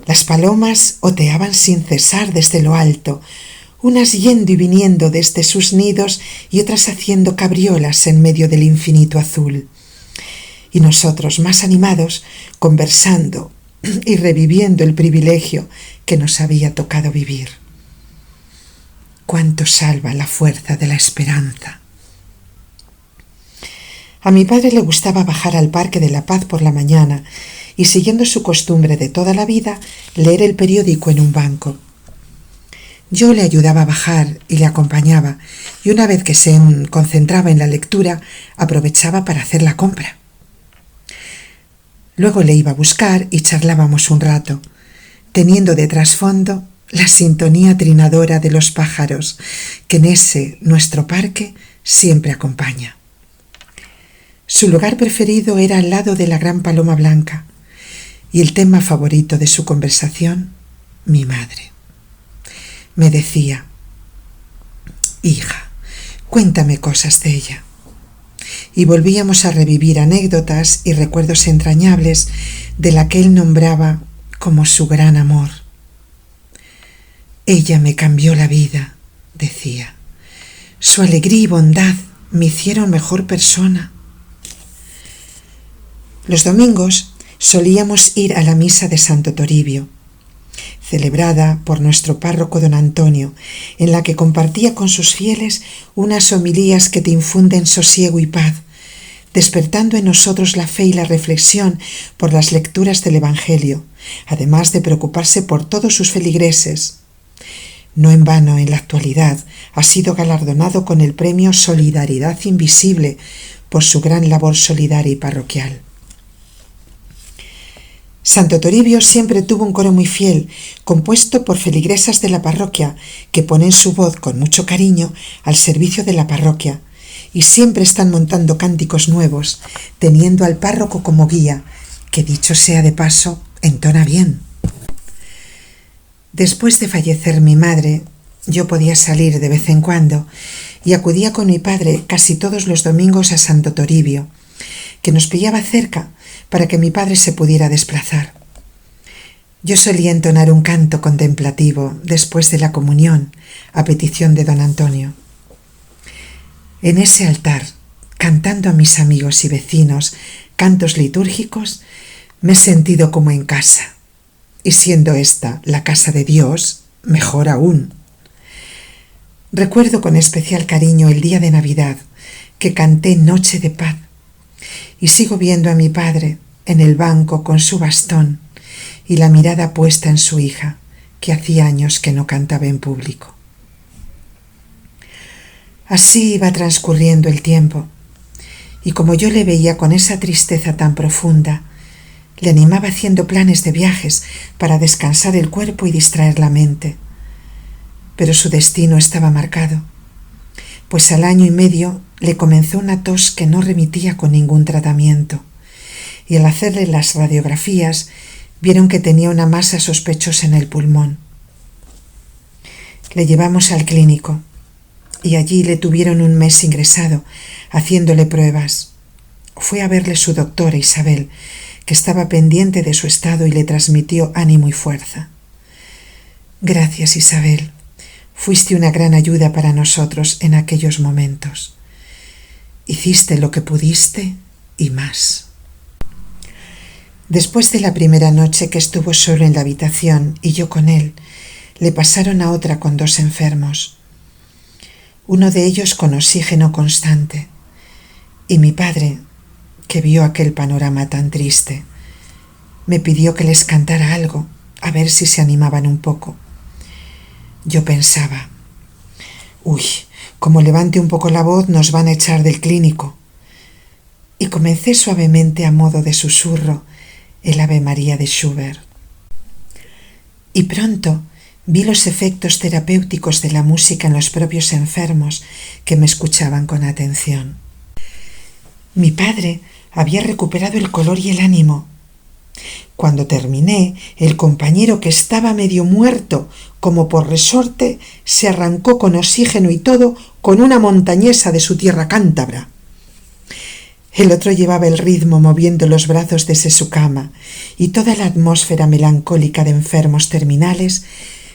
Las palomas oteaban sin cesar desde lo alto, unas yendo y viniendo desde sus nidos y otras haciendo cabriolas en medio del infinito azul. Y nosotros, más animados, conversando y reviviendo el privilegio que nos había tocado vivir. Cuánto salva la fuerza de la esperanza. A mi padre le gustaba bajar al Parque de la Paz por la mañana y, siguiendo su costumbre de toda la vida, leer el periódico en un banco. Yo le ayudaba a bajar y le acompañaba, y una vez que se concentraba en la lectura, aprovechaba para hacer la compra. Luego le iba a buscar y charlábamos un rato, teniendo de trasfondo la sintonía trinadora de los pájaros, que en ese nuestro parque siempre acompaña. Su lugar preferido era al lado de la gran paloma blanca, y el tema favorito de su conversación, mi madre. Me decía: hija, cuéntame cosas de ella. Y volvíamos a revivir anécdotas y recuerdos entrañables de la que él nombraba como su gran amor. Ella me cambió la vida, decía. Su alegría y bondad me hicieron mejor persona. Los domingos solíamos ir a la misa de Santo Toribio, celebrada por nuestro párroco don Antonio, en la que compartía con sus fieles unas homilías que te infunden sosiego y paz, despertando en nosotros la fe y la reflexión por las lecturas del Evangelio, además de preocuparse por todos sus feligreses. No en vano, en la actualidad, ha sido galardonado con el premio Solidaridad Invisible por su gran labor solidaria y parroquial. Santo Toribio siempre tuvo un coro muy fiel, compuesto por feligresas de la parroquia, que ponen su voz con mucho cariño al servicio de la parroquia, y siempre están montando cánticos nuevos, teniendo al párroco como guía, que dicho sea de paso, entona bien. Después de fallecer mi madre, yo podía salir de vez en cuando y acudía con mi padre casi todos los domingos a Santo Toribio, que nos pillaba cerca para que mi padre se pudiera desplazar. Yo solía entonar un canto contemplativo después de la comunión a petición de don Antonio. En ese altar, cantando a mis amigos y vecinos cantos litúrgicos, me he sentido como en casa, y siendo esta la casa de Dios, mejor aún. Recuerdo con especial cariño el día de Navidad, que canté Noche de Paz, y sigo viendo a mi padre en el banco con su bastón y la mirada puesta en su hija, que hacía años que no cantaba en público. Así iba transcurriendo el tiempo, y como yo le veía con esa tristeza tan profunda, le animaba haciendo planes de viajes para descansar el cuerpo y distraer la mente. Pero su destino estaba marcado, pues al 1 año y medio le comenzó una tos que no remitía con ningún tratamiento, y al hacerle las radiografías vieron que tenía una masa sospechosa en el pulmón. Le llevamos al clínico y allí le tuvieron 1 mes ingresado, haciéndole pruebas. Fue a verle su doctora Isabel, que estaba pendiente de su estado y le transmitió ánimo y fuerza. Gracias, Isabel. Fuiste una gran ayuda para nosotros en aquellos momentos. Hiciste lo que pudiste y más. Después de la primera noche que estuvo solo en la habitación y yo con él, le pasaron a otra con 2 enfermos. Uno de ellos con oxígeno constante, y mi padre, que vio aquel panorama tan triste, me pidió que les cantara algo, a ver si se animaban un poco. Yo pensaba, como levante un poco la voz nos van a echar del clínico. Y comencé suavemente a modo de susurro el Ave María de Schubert. Y pronto vi los efectos terapéuticos de la música en los propios enfermos que me escuchaban con atención. Mi padre había recuperado el color y el ánimo. Cuando terminé, el compañero, que estaba medio muerto, como por resorte, se arrancó con oxígeno y todo con una montañesa de su tierra cántabra. El otro llevaba el ritmo moviendo los brazos desde su cama, y toda la atmósfera melancólica de enfermos terminales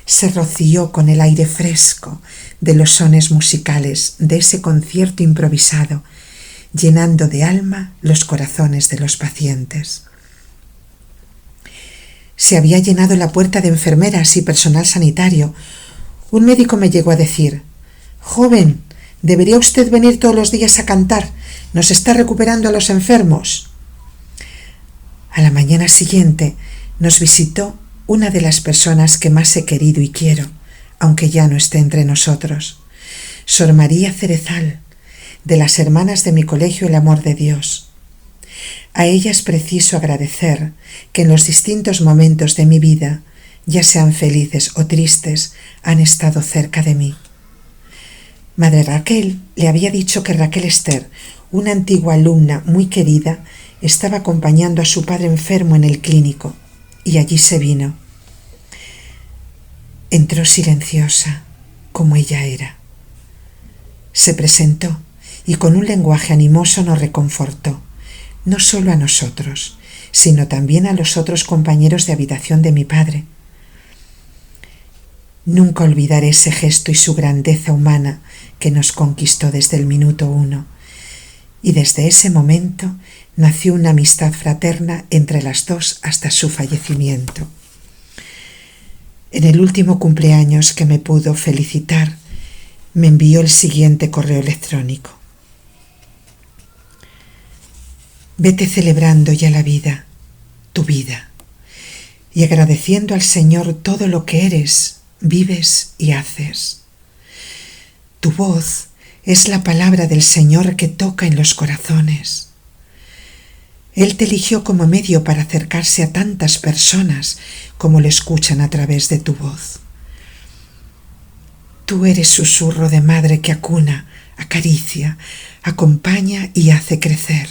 se roció con el aire fresco de los sones musicales de ese concierto improvisado, llenando de alma los corazones de los pacientes. Se había llenado la puerta de enfermeras y personal sanitario. Un médico me llegó a decir: «Joven, debería usted venir todos los días a cantar. Nos está recuperando a los enfermos». A la mañana siguiente nos visitó una de las personas que más he querido y quiero, aunque ya no esté entre nosotros, Sor María Cerezal, de las hermanas de mi colegio El Amor de Dios. A ella es preciso agradecer que en los distintos momentos de mi vida, ya sean felices o tristes, han estado cerca de mí. Madre Raquel le había dicho que Raquel Esther, una antigua alumna muy querida, estaba acompañando a su padre enfermo en el clínico, y allí se vino. Entró silenciosa, como ella era. Se presentó y con un lenguaje animoso nos reconfortó, no solo a nosotros, sino también a los otros compañeros de habitación de mi padre. Nunca olvidaré ese gesto y su grandeza humana que nos conquistó desde el minuto 1, y desde ese momento nació una amistad fraterna entre las dos hasta su fallecimiento. En el último cumpleaños que me pudo felicitar, me envió el siguiente correo electrónico: «Vete celebrando ya la vida, tu vida, y agradeciendo al Señor todo lo que eres, vives y haces. Tu voz es la palabra del Señor que toca en los corazones. Él te eligió como medio para acercarse a tantas personas como le escuchan a través de tu voz. Tú eres susurro de madre que acuna, acaricia, acompaña y hace crecer.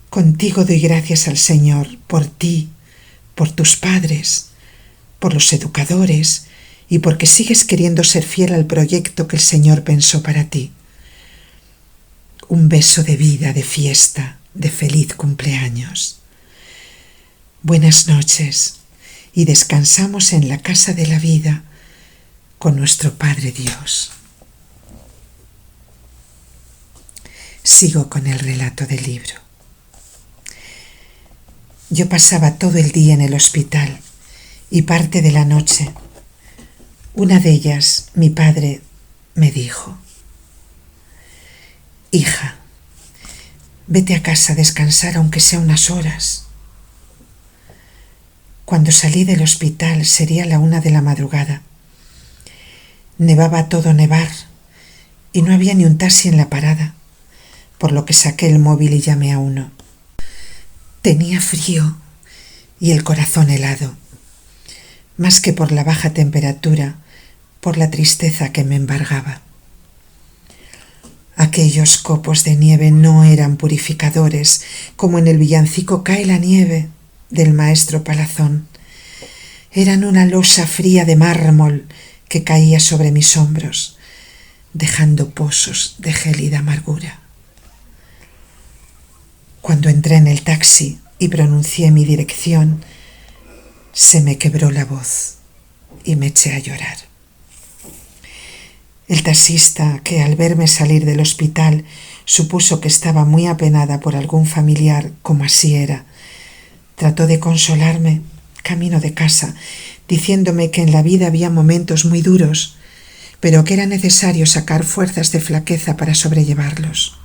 Contigo doy gracias al Señor por ti, por tus padres, por los educadores y porque sigues queriendo ser fiel al proyecto que el Señor pensó para ti. Un beso de vida, de fiesta, de feliz cumpleaños». Buenas noches y descansamos en la casa de la vida con nuestro Padre Dios. Sigo con el relato del libro. Yo pasaba todo el día en el hospital y parte de la noche. Una de ellas, mi padre, me dijo: hija, vete a casa a descansar aunque sea unas horas. Cuando salí del hospital sería la 1 de la madrugada. Nevaba a todo nevar y no había ni un taxi en la parada, por lo que saqué el móvil y llamé a uno. Tenía frío y el corazón helado, más que por la baja temperatura, por la tristeza que me embargaba. Aquellos copos de nieve no eran purificadores, como en el villancico Cae la nieve del maestro Palazón. Eran una losa fría de mármol que caía sobre mis hombros, dejando pozos de gélida amargura. Cuando entré en el taxi y pronuncié mi dirección, se me quebró la voz y me eché a llorar. El taxista, que al verme salir del hospital supuso que estaba muy apenada por algún familiar, como así era, trató de consolarme camino de casa, diciéndome que en la vida había momentos muy duros, pero que era necesario sacar fuerzas de flaqueza para sobrellevarlos.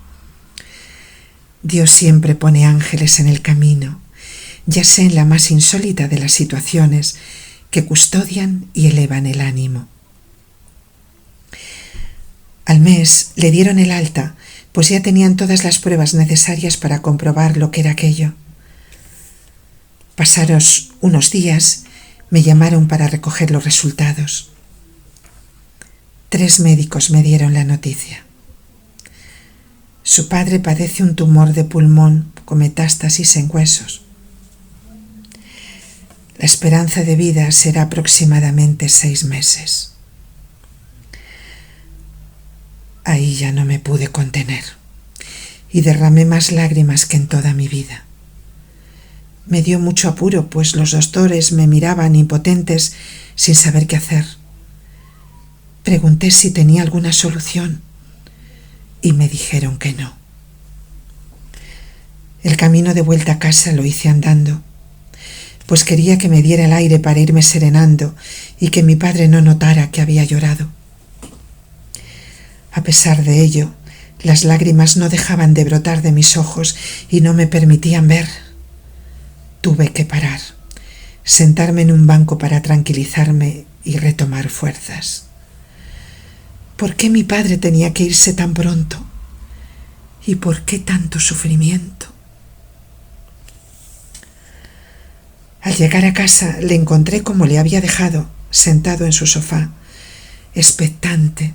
Dios siempre pone ángeles en el camino, ya sea en la más insólita de las situaciones, que custodian y elevan el ánimo. Al mes le dieron el alta, pues ya tenían todas las pruebas necesarias para comprobar lo que era aquello. Pasados unos días, me llamaron para recoger los resultados. 3 médicos me dieron la noticia. Su padre padece un tumor de pulmón con metástasis en huesos. La esperanza de vida será aproximadamente 6 meses. Ahí ya no me pude contener y derramé más lágrimas que en toda mi vida. Me dio mucho apuro, pues los doctores me miraban impotentes sin saber qué hacer. Pregunté si tenía alguna solución y me dijeron que no. El camino de vuelta a casa lo hice andando, pues quería que me diera el aire para irme serenando y que mi padre no notara que había llorado. A pesar de ello, las lágrimas no dejaban de brotar de mis ojos y no me permitían ver. Tuve que parar, sentarme en un banco para tranquilizarme y retomar fuerzas. ¿Por qué mi padre tenía que irse tan pronto? ¿Y por qué tanto sufrimiento? Al llegar a casa le encontré como le había dejado, sentado en su sofá, expectante,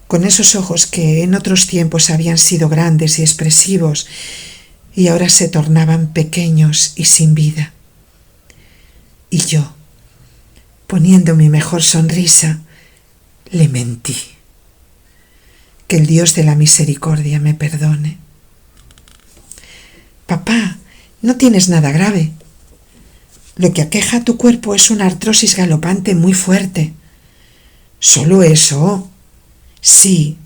con esos ojos que en otros tiempos habían sido grandes y expresivos y ahora se tornaban pequeños y sin vida. Y yo, poniendo mi mejor sonrisa, le mentí. Que el Dios de la misericordia me perdone. Papá, no tienes nada grave. Lo que aqueja a tu cuerpo es una artrosis galopante muy fuerte. ¿Solo eso? Sí.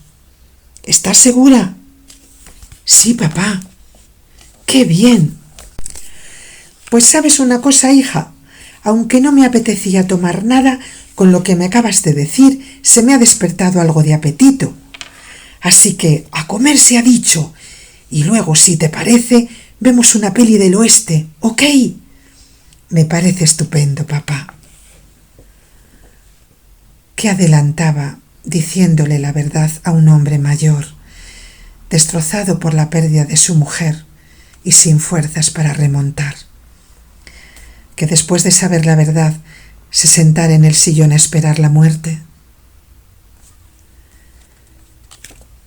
¿Estás segura? Sí, papá. ¡Qué bien! Pues sabes una cosa, hija, aunque no me apetecía tomar nada, con lo que me acabas de decir, se me ha despertado algo de apetito. Así que a comer se ha dicho, y luego, si te parece, vemos una peli del oeste, ¿ok? Me parece estupendo, papá. ¿Qué adelantaba diciéndole la verdad a un hombre mayor, destrozado por la pérdida de su mujer y sin fuerzas para remontar? Que después de saber la verdad se sentara en el sillón a esperar la muerte.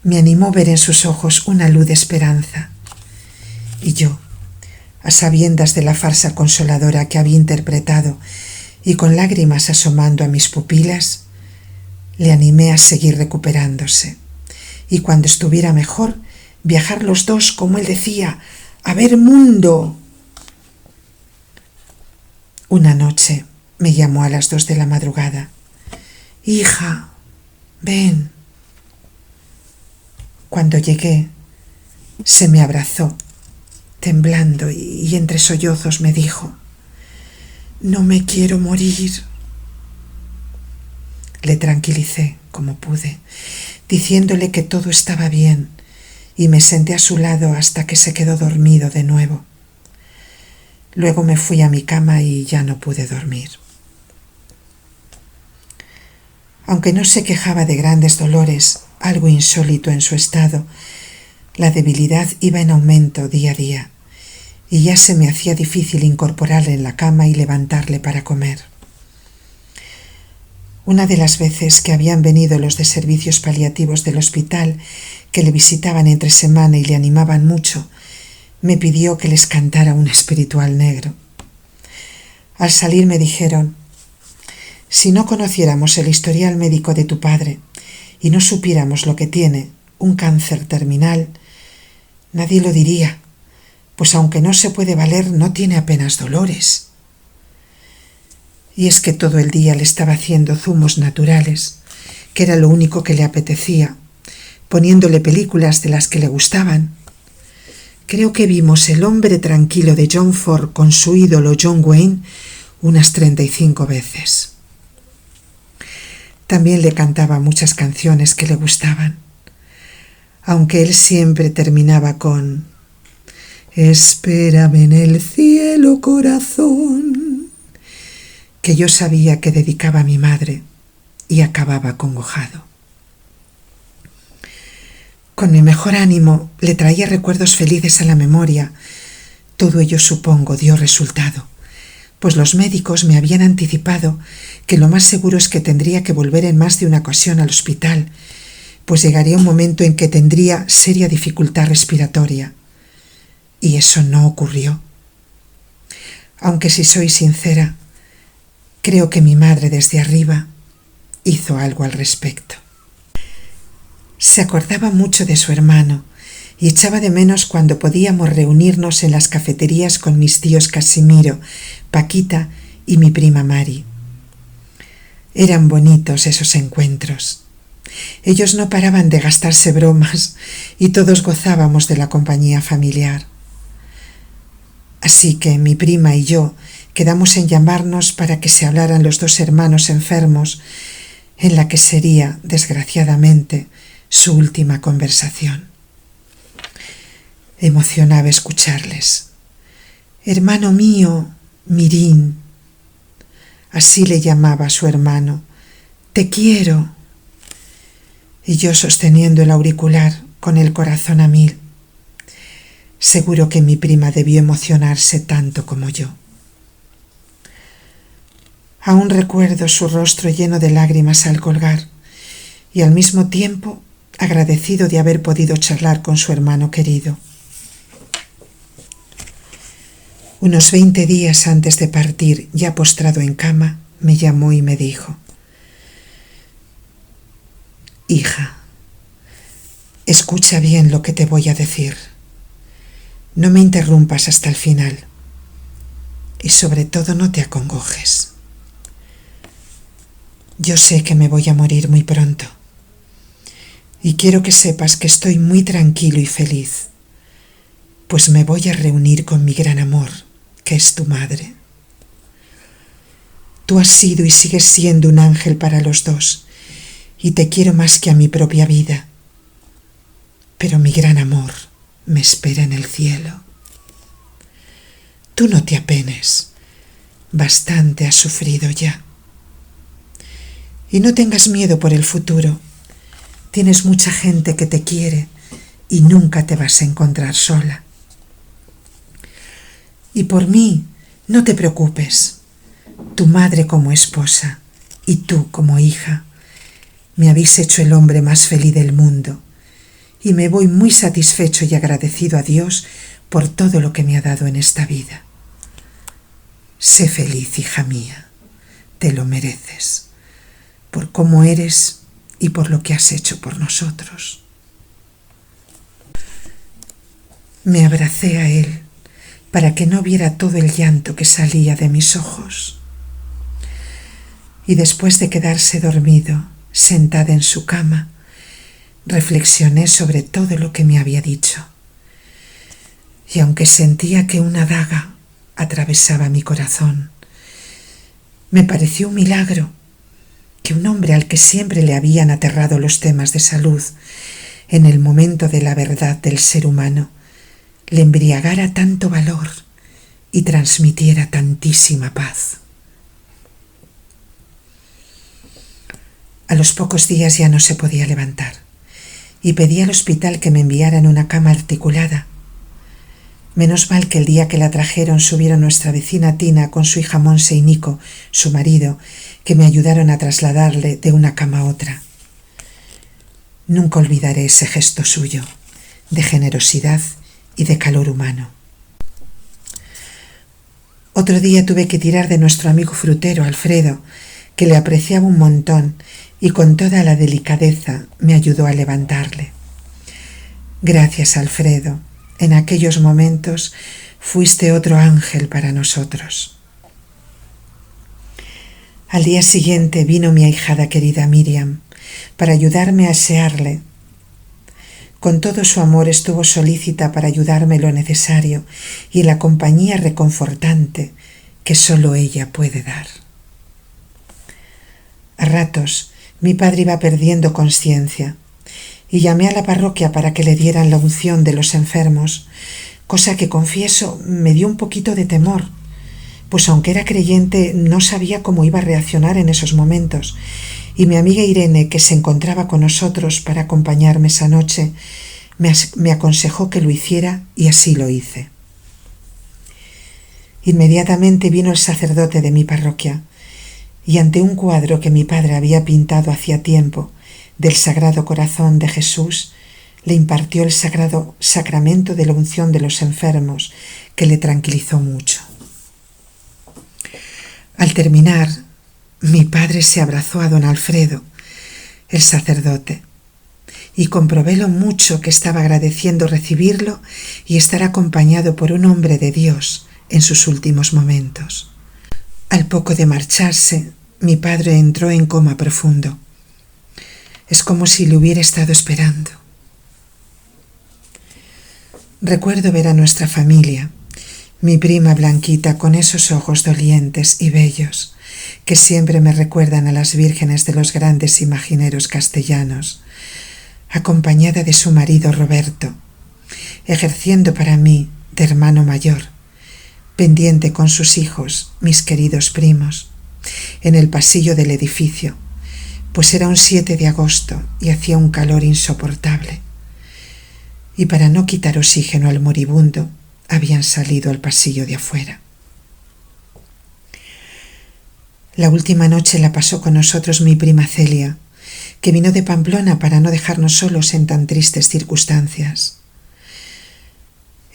Me animó ver en sus ojos una luz de esperanza, y yo, a sabiendas de la farsa consoladora que había interpretado y con lágrimas asomando a mis pupilas, le animé a seguir recuperándose, y cuando estuviera mejor, viajar los dos, como él decía, a ver mundo. Una noche me llamó a las 2 de la madrugada. «Hija, ven». Cuando llegué, se me abrazó, temblando, y entre sollozos me dijo: «No me quiero morir». Le tranquilicé como pude, diciéndole que todo estaba bien, y me senté a su lado hasta que se quedó dormido de nuevo. Luego me fui a mi cama y ya no pude dormir. Aunque no se quejaba de grandes dolores, algo insólito en su estado, la debilidad iba en aumento día a día, y ya se me hacía difícil incorporarle en la cama y levantarle para comer. Una de las veces que habían venido los de servicios paliativos del hospital, que le visitaban entre semana y le animaban mucho, me pidió que les cantara un espiritual negro. Al salir me dijeron: «Si no conociéramos el historial médico de tu padre y no supiéramos lo que tiene, un cáncer terminal, nadie lo diría, pues aunque no se puede valer, no tiene apenas dolores». Y es que todo el día le estaba haciendo zumos naturales, que era lo único que le apetecía, poniéndole películas de las que le gustaban. Creo que vimos El hombre tranquilo de John Ford con su ídolo John Wayne unas 35 veces. También le cantaba muchas canciones que le gustaban, aunque él siempre terminaba con: «Espérame en el cielo, corazón», que yo sabía que dedicaba a mi madre, y acababa acongojado. Con mi mejor ánimo le traía recuerdos felices a la memoria. Todo ello, supongo, dio resultado, pues los médicos me habían anticipado que lo más seguro es que tendría que volver en más de una ocasión al hospital, pues llegaría un momento en que tendría seria dificultad respiratoria. Y eso no ocurrió. Aunque, si soy sincera, creo que mi madre desde arriba hizo algo al respecto. Se acordaba mucho de su hermano y echaba de menos cuando podíamos reunirnos en las cafeterías con mis tíos Casimiro, Paquita y mi prima Mari. Eran bonitos esos encuentros. Ellos no paraban de gastarse bromas y todos gozábamos de la compañía familiar. Así que mi prima y yo quedamos en llamarnos para que se hablaran los dos hermanos enfermos, en la que sería, desgraciadamente, su última conversación. Emocionaba escucharles. «Hermano mío, Mirín», así le llamaba a su hermano, «te quiero». Y yo sosteniendo el auricular con el corazón a 1000. Seguro que mi prima debió emocionarse tanto como yo. Aún recuerdo su rostro lleno de lágrimas al colgar, y al mismo tiempo agradecido de haber podido charlar con su hermano querido. Unos 20 días antes de partir, ya postrado en cama, me llamó y me dijo: «Hija, escucha bien lo que te voy a decir. No me interrumpas hasta el final. Y sobre todo no te acongojes. Yo sé que me voy a morir muy pronto. Y quiero que sepas que estoy muy tranquilo y feliz, pues me voy a reunir con mi gran amor, que es tu madre. Tú has sido y sigues siendo un ángel para los dos, y te quiero más que a mi propia vida. Pero mi gran amor me espera en el cielo. Tú no te apenes, bastante has sufrido ya. Y no tengas miedo por el futuro. Tienes mucha gente que te quiere y nunca te vas a encontrar sola. Y por mí, no te preocupes. Tu madre como esposa y tú como hija me habéis hecho el hombre más feliz del mundo, y me voy muy satisfecho y agradecido a Dios por todo lo que me ha dado en esta vida. Sé feliz, hija mía, te lo mereces, por cómo eres y por lo que has hecho por nosotros». Me abracé a él, para que no viera todo el llanto que salía de mis ojos. Y después de quedarse dormido, sentada en su cama, reflexioné sobre todo lo que me había dicho. Y aunque sentía que una daga atravesaba mi corazón, me pareció un milagro que un hombre al que siempre le habían aterrado los temas de salud, en el momento de la verdad del ser humano, le embriagara tanto valor y transmitiera tantísima paz. A los pocos días ya no se podía levantar y pedí al hospital que me enviaran una cama articulada. Menos mal que el día que la trajeron subieron nuestra vecina Tina con su hija Monse y Nico, su marido, que me ayudaron a trasladarle de una cama a otra. Nunca olvidaré ese gesto suyo, de generosidad y de calor humano. Otro día tuve que tirar de nuestro amigo frutero, Alfredo, que le apreciaba un montón y con toda la delicadeza me ayudó a levantarle. Gracias, Alfredo. En aquellos momentos fuiste otro ángel para nosotros. Al día siguiente vino mi ahijada querida Miriam para ayudarme a asearle. Con todo su amor estuvo solícita para ayudarme lo necesario y la compañía reconfortante que solo ella puede dar. A ratos mi padre iba perdiendo conciencia y llamé a la parroquia para que le dieran la unción de los enfermos, cosa que confieso me dio un poquito de temor, pues aunque era creyente no sabía cómo iba a reaccionar en esos momentos, y mi amiga Irene, que se encontraba con nosotros para acompañarme esa noche, me aconsejó que lo hiciera y así lo hice. Inmediatamente vino el sacerdote de mi parroquia y ante un cuadro que mi padre había pintado hacía tiempo del Sagrado Corazón de Jesús, le impartió el sagrado sacramento de la unción de los enfermos, que le tranquilizó mucho. Al terminar, mi padre se abrazó a don Alfredo, el sacerdote, y comprobé lo mucho que estaba agradeciendo recibirlo y estar acompañado por un hombre de Dios en sus últimos momentos. Al poco de marcharse, mi padre entró en coma profundo. Es como si le hubiera estado esperando. Recuerdo ver a nuestra familia, mi prima Blanquita con esos ojos dolientes y bellos que siempre me recuerdan a las vírgenes de los grandes imagineros castellanos, acompañada de su marido Roberto, ejerciendo para mí de hermano mayor, pendiente con sus hijos, mis queridos primos, en el pasillo del edificio, pues era un 7 de agosto y hacía un calor insoportable. Y para no quitar oxígeno al moribundo, habían salido al pasillo de afuera. La última noche la pasó con nosotros mi prima Celia, que vino de Pamplona para no dejarnos solos en tan tristes circunstancias.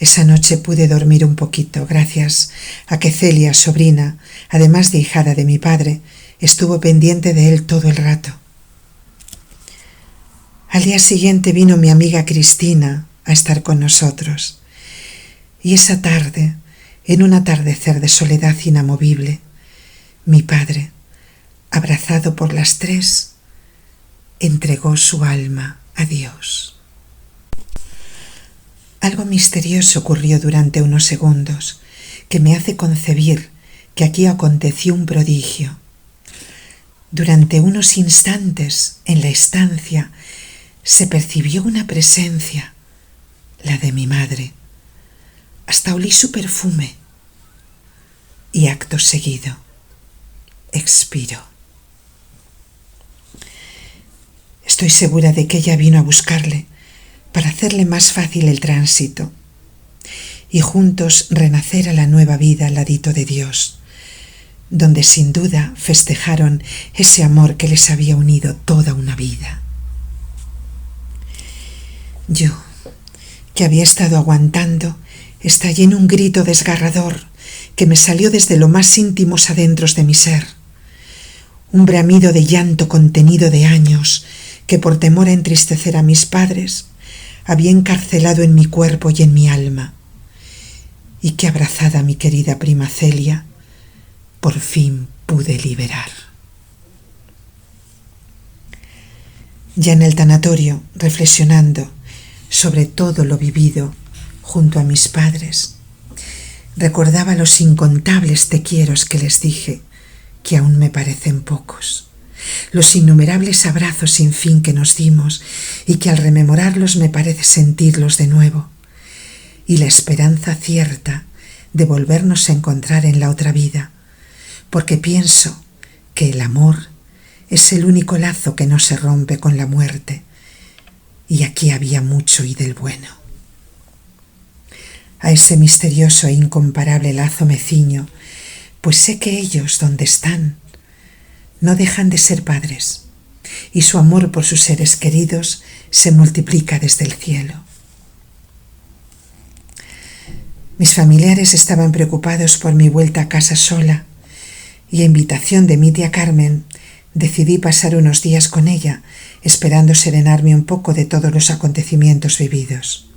Esa noche pude dormir un poquito gracias a que Celia, sobrina, además de hijada de mi padre, estuvo pendiente de él todo el rato. Al día siguiente vino mi amiga Cristina a estar con nosotros. Y esa tarde, en un atardecer de soledad inamovible, mi padre, abrazado por las tres, entregó su alma a Dios. Algo misterioso ocurrió durante unos segundos que me hace concebir que aquí aconteció un prodigio. Durante unos instantes en la estancia se percibió una presencia, la de mi madre. Hasta olí su perfume y acto seguido expiró. Estoy segura de que ella vino a buscarle para hacerle más fácil el tránsito y juntos renacer a la nueva vida al ladito de Dios, donde sin duda festejaron ese amor que les había unido toda una vida. Yo, que había estado aguantando, estallé en un grito desgarrador que me salió desde lo más íntimos adentros de mi ser. Un bramido de llanto contenido de años que por temor a entristecer a mis padres había encarcelado en mi cuerpo y en mi alma. y que abrazada a mi querida prima Celia, por fin pude liberar. Ya en el tanatorio, reflexionando sobre todo lo vivido junto a mis padres, recordaba los incontables te quieros que les dije, que aún me parecen pocos, los innumerables abrazos sin fin que nos dimos y que al rememorarlos me parece sentirlos de nuevo, y la esperanza cierta de volvernos a encontrar en la otra vida, porque pienso que el amor es el único lazo que no se rompe con la muerte, y aquí había mucho y del bueno. A ese misterioso e incomparable lazo me ciño, pues sé que ellos, donde están, no dejan de ser padres, y su amor por sus seres queridos se multiplica desde el cielo. Mis familiares estaban preocupados por mi vuelta a casa sola, y a invitación de mi tía Carmen decidí pasar unos días con ella, esperando serenarme un poco de todos los acontecimientos vividos.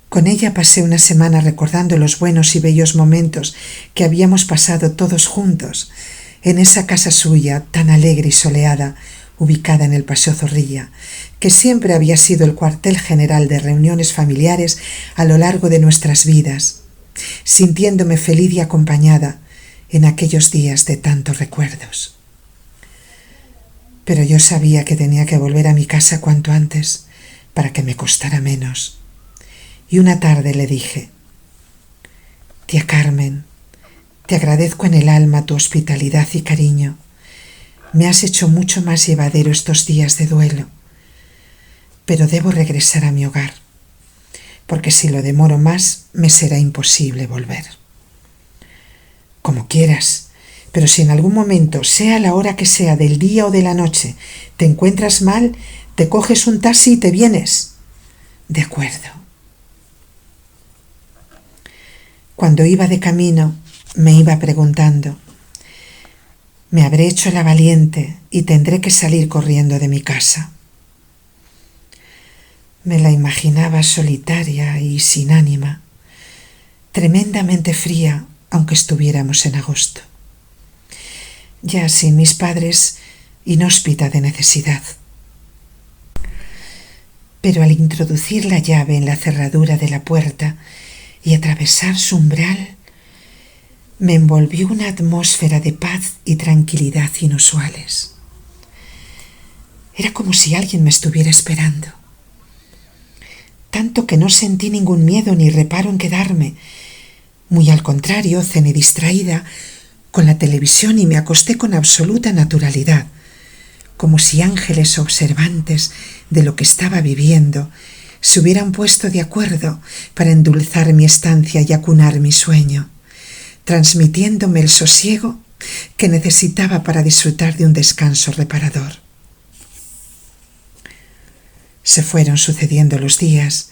Con ella pasé una semana recordando los buenos y bellos momentos que habíamos pasado todos juntos en esa casa suya tan alegre y soleada, ubicada en el Paseo Zorrilla, que siempre había sido el cuartel general de reuniones familiares a lo largo de nuestras vidas, sintiéndome feliz y acompañada en aquellos días de tantos recuerdos. Pero yo sabía que tenía que volver a mi casa cuanto antes para que me costara menos. Y una tarde le dije: «Tía Carmen, te agradezco en el alma tu hospitalidad y cariño. Me has hecho mucho más llevadero estos días de duelo. Pero debo regresar a mi hogar, porque si lo demoro más, me será imposible volver». «Como quieras, pero si en algún momento, sea la hora que sea del día o de la noche, te encuentras mal, te coges un taxi y te vienes». «De acuerdo». Cuando iba de camino, me iba preguntando: «Me habré hecho la valiente y tendré que salir corriendo de mi casa». Me la imaginaba solitaria y sin ánima, tremendamente fría, aunque estuviéramos en agosto. Ya sin mis padres, inhóspita de necesidad. Pero al introducir la llave en la cerradura de la puerta y atravesar su umbral, me envolvió una atmósfera de paz y tranquilidad inusuales. Era como si alguien me estuviera esperando. Tanto que no sentí ningún miedo ni reparo en quedarme. Muy al contrario, cené distraída con la televisión y me acosté con absoluta naturalidad, como si ángeles observantes de lo que estaba viviendo se hubieran puesto de acuerdo para endulzar mi estancia y acunar mi sueño, transmitiéndome el sosiego que necesitaba para disfrutar de un descanso reparador. Se fueron sucediendo los días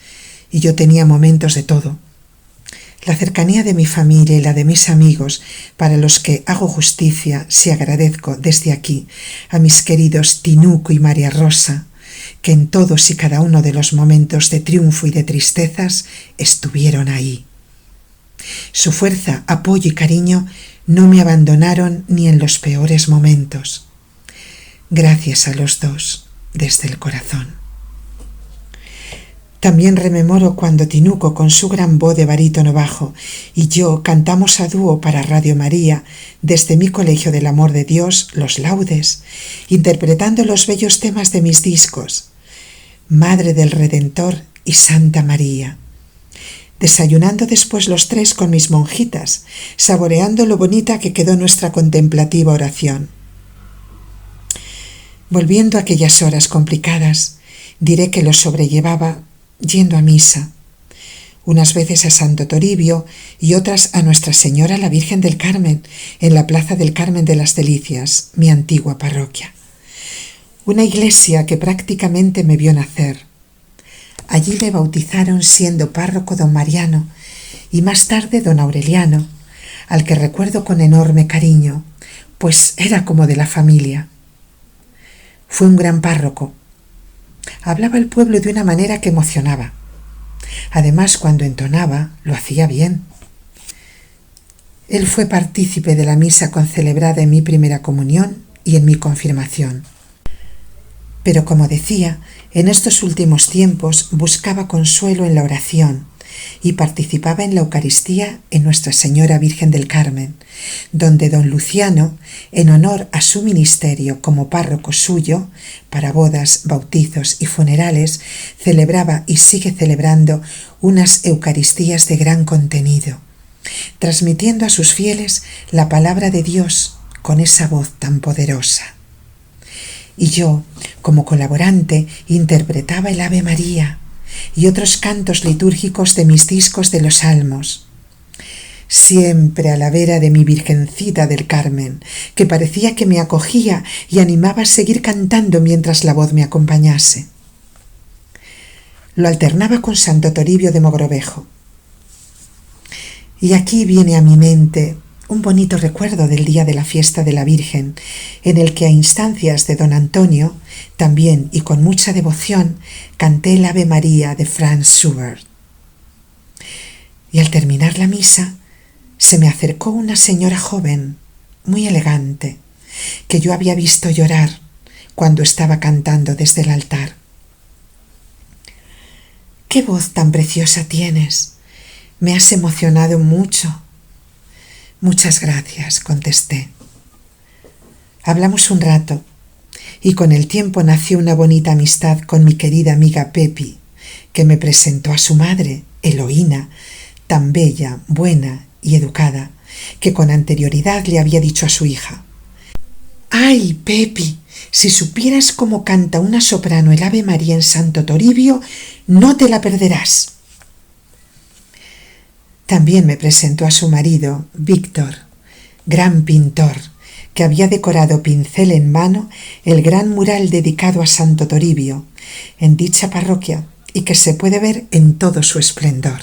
y yo tenía momentos de todo. La cercanía de mi familia y la de mis amigos, para los que hago justicia si agradezco desde aquí a mis queridos Tinuco y María Rosa, que en todos y cada uno de los momentos de triunfo y de tristezas estuvieron ahí. Su fuerza, apoyo y cariño no me abandonaron ni en los peores momentos. Gracias a los dos, desde el corazón. También rememoro cuando Tinuco, con su gran voz de barítono bajo, y yo cantamos a dúo para Radio María, desde mi Colegio del Amor de Dios, los laudes, interpretando los bellos temas de mis discos, Madre del Redentor y Santa María. Desayunando después los tres con mis monjitas, saboreando lo bonita que quedó nuestra contemplativa oración. Volviendo a aquellas horas complicadas, diré que lo sobrellevaba yendo a misa, unas veces a Santo Toribio y otras a Nuestra Señora la Virgen del Carmen, en la Plaza del Carmen de las Delicias, mi antigua parroquia. Una iglesia que prácticamente me vio nacer. Allí me bautizaron siendo párroco don Mariano y más tarde don Aureliano, al que recuerdo con enorme cariño, pues era como de la familia. Fue un gran párroco. Hablaba el pueblo de una manera que emocionaba. Además, cuando entonaba, lo hacía bien. Él fue partícipe de la misa concelebrada en mi primera comunión y en mi confirmación. Pero como decía, en estos últimos tiempos buscaba consuelo en la oración y participaba en la Eucaristía en Nuestra Señora Virgen del Carmen, donde don Luciano, en honor a su ministerio como párroco suyo, para bodas, bautizos y funerales, celebraba y sigue celebrando unas Eucaristías de gran contenido, transmitiendo a sus fieles la palabra de Dios con esa voz tan poderosa. Y yo, como colaborante, interpretaba el Ave María y otros cantos litúrgicos de mis discos de los Salmos, siempre a la vera de mi Virgencita del Carmen, que parecía que me acogía y animaba a seguir cantando mientras la voz me acompañase. Lo alternaba con Santo Toribio de Mogrovejo. Y aquí viene a mi mente un bonito recuerdo del día de la fiesta de la Virgen, en el que a instancias de don Antonio, también y con mucha devoción, canté el Ave María de Franz Schubert. Y al terminar la misa, se me acercó una señora joven, muy elegante, que yo había visto llorar cuando estaba cantando desde el altar. «¡Qué voz tan preciosa tienes! Me has emocionado mucho». «Muchas gracias», contesté. Hablamos un rato y con el tiempo nació una bonita amistad con mi querida amiga Pepi, que me presentó a su madre, Eloína, tan bella, buena y educada, que con anterioridad le había dicho a su hija: «¡Ay, Pepi! Si supieras cómo canta una soprano el Ave María en Santo Toribio, no te la perderás». También me presentó a su marido, Víctor, gran pintor, que había decorado pincel en mano el gran mural dedicado a Santo Toribio, en dicha parroquia, y que se puede ver en todo su esplendor.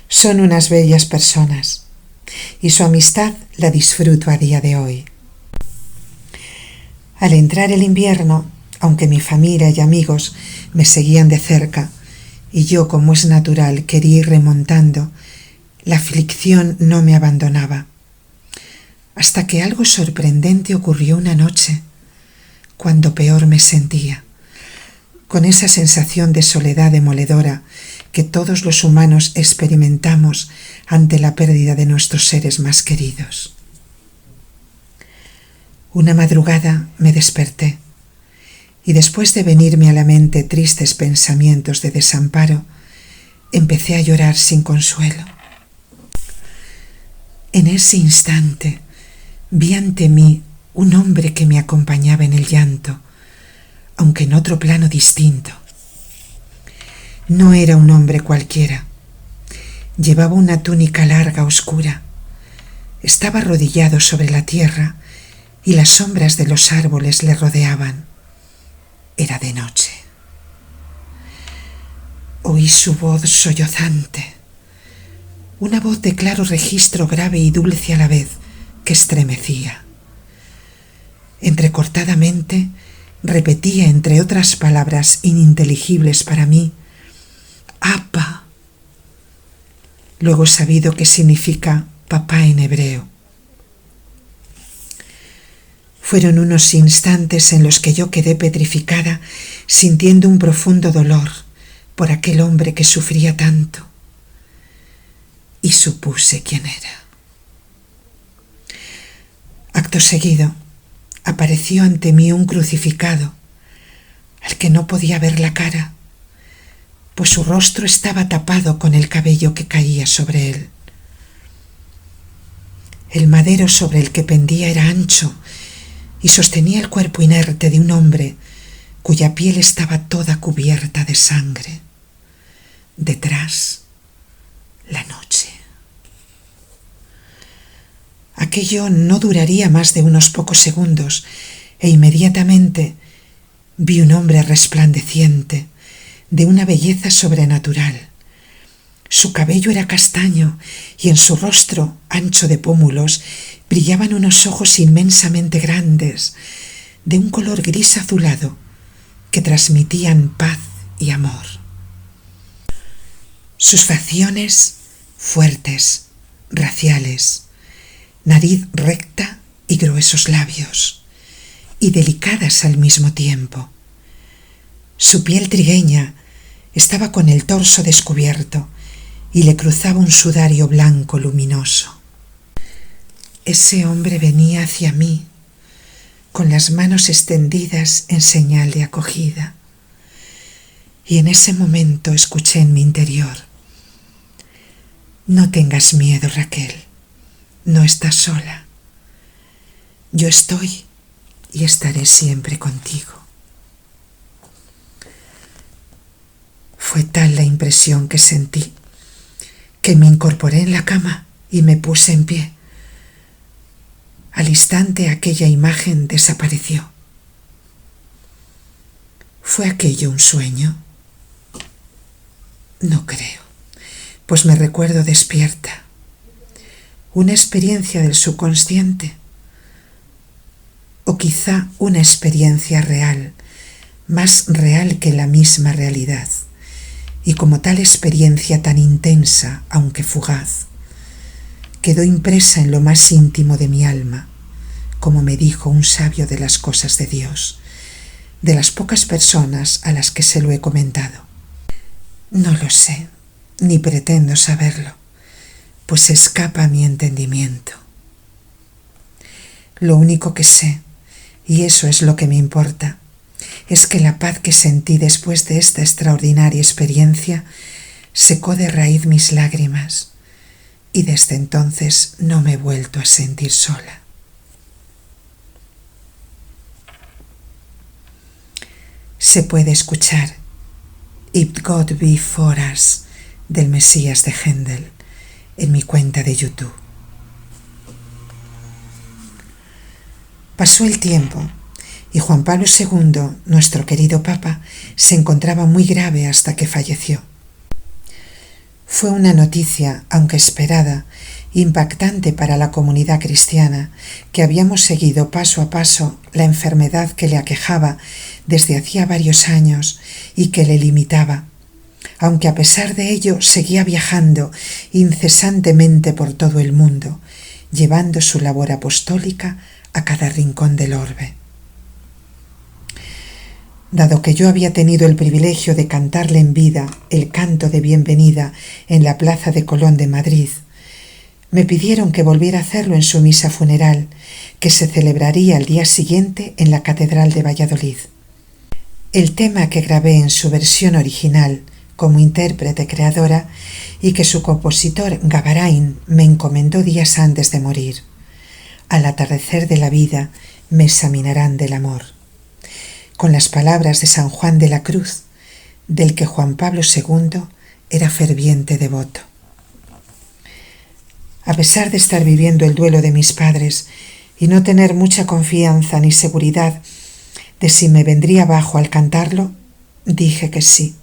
Son unas bellas personas, y su amistad la disfruto a día de hoy. Al entrar el invierno, aunque mi familia y amigos me seguían de cerca, y yo, como es natural, quería ir remontando, la aflicción no me abandonaba. Hasta que algo sorprendente ocurrió una noche, cuando peor me sentía, con esa sensación de soledad demoledora que todos los humanos experimentamos ante la pérdida de nuestros seres más queridos. Una madrugada me desperté, y después de venirme a la mente tristes pensamientos de desamparo, empecé a llorar sin consuelo. En ese instante vi ante mí un hombre que me acompañaba en el llanto, aunque en otro plano distinto. No era un hombre cualquiera. Llevaba una túnica larga oscura. Estaba arrodillado sobre la tierra y las sombras de los árboles le rodeaban. Era de noche. Oí su voz sollozante, una voz de claro registro, grave y dulce a la vez, que estremecía. Entrecortadamente repetía, entre otras palabras ininteligibles para mí, «Apa». Luego he sabido que significa papá en hebreo. Fueron unos instantes en los que yo quedé petrificada, sintiendo un profundo dolor por aquel hombre que sufría tanto. Y supuse quién era. Acto seguido, apareció ante mí un crucificado, al que no podía ver la cara, pues su rostro estaba tapado con el cabello que caía sobre él. El madero sobre el que pendía era ancho y sostenía el cuerpo inerte de un hombre cuya piel estaba toda cubierta de sangre. Detrás, la noche. Aquello no duraría más de unos pocos segundos e inmediatamente vi un hombre resplandeciente, de una belleza sobrenatural. Su cabello era castaño y en su rostro, ancho de pómulos, brillaban unos ojos inmensamente grandes, de un color gris azulado, que transmitían paz y amor. Sus facciones fuertes, raciales, nariz recta y gruesos labios, y delicadas al mismo tiempo. Su piel trigueña estaba con el torso descubierto y le cruzaba un sudario blanco luminoso. Ese hombre venía hacia mí, con las manos extendidas en señal de acogida, y en ese momento escuché en mi interior: no tengas miedo, Raquel, no estás sola. Yo estoy y estaré siempre contigo. Fue tal la impresión que sentí que me incorporé en la cama y me puse en pie. Al instante aquella imagen desapareció. ¿Fue aquello un sueño? No creo, pues me recuerdo despierta. ¿Una experiencia del subconsciente? O quizá una experiencia real, más real que la misma realidad, y como tal experiencia tan intensa, aunque fugaz, quedó impresa en lo más íntimo de mi alma, como me dijo un sabio de las cosas de Dios, de las pocas personas a las que se lo he comentado. No lo sé, ni pretendo saberlo, pues escapa a mi entendimiento. Lo único que sé, y eso es lo que me importa, es que la paz que sentí después de esta extraordinaria experiencia secó de raíz mis lágrimas, y desde entonces no me he vuelto a sentir sola. Se puede escuchar If God Be For Us del Mesías de Händel en mi cuenta de YouTube. Pasó el tiempo y Juan Pablo II, nuestro querido Papa, se encontraba muy grave hasta que falleció. Fue una noticia, aunque esperada, impactante para la comunidad cristiana, que habíamos seguido paso a paso la enfermedad que le aquejaba desde hacía varios años y que le limitaba, aunque a pesar de ello seguía viajando incesantemente por todo el mundo, llevando su labor apostólica a cada rincón del orbe. Dado que yo había tenido el privilegio de cantarle en vida el canto de bienvenida en la Plaza de Colón de Madrid, me pidieron que volviera a hacerlo en su misa funeral, que se celebraría al día siguiente en la Catedral de Valladolid. El tema que grabé en su versión original como intérprete creadora y que su compositor Gavarain me encomendó días antes de morir. Al atardecer de la vida me examinarán del amor, con las palabras de San Juan de la Cruz, del que Juan Pablo II era ferviente devoto. A pesar de estar viviendo el duelo de mis padres y no tener mucha confianza ni seguridad de si me vendría abajo al cantarlo, dije que sí,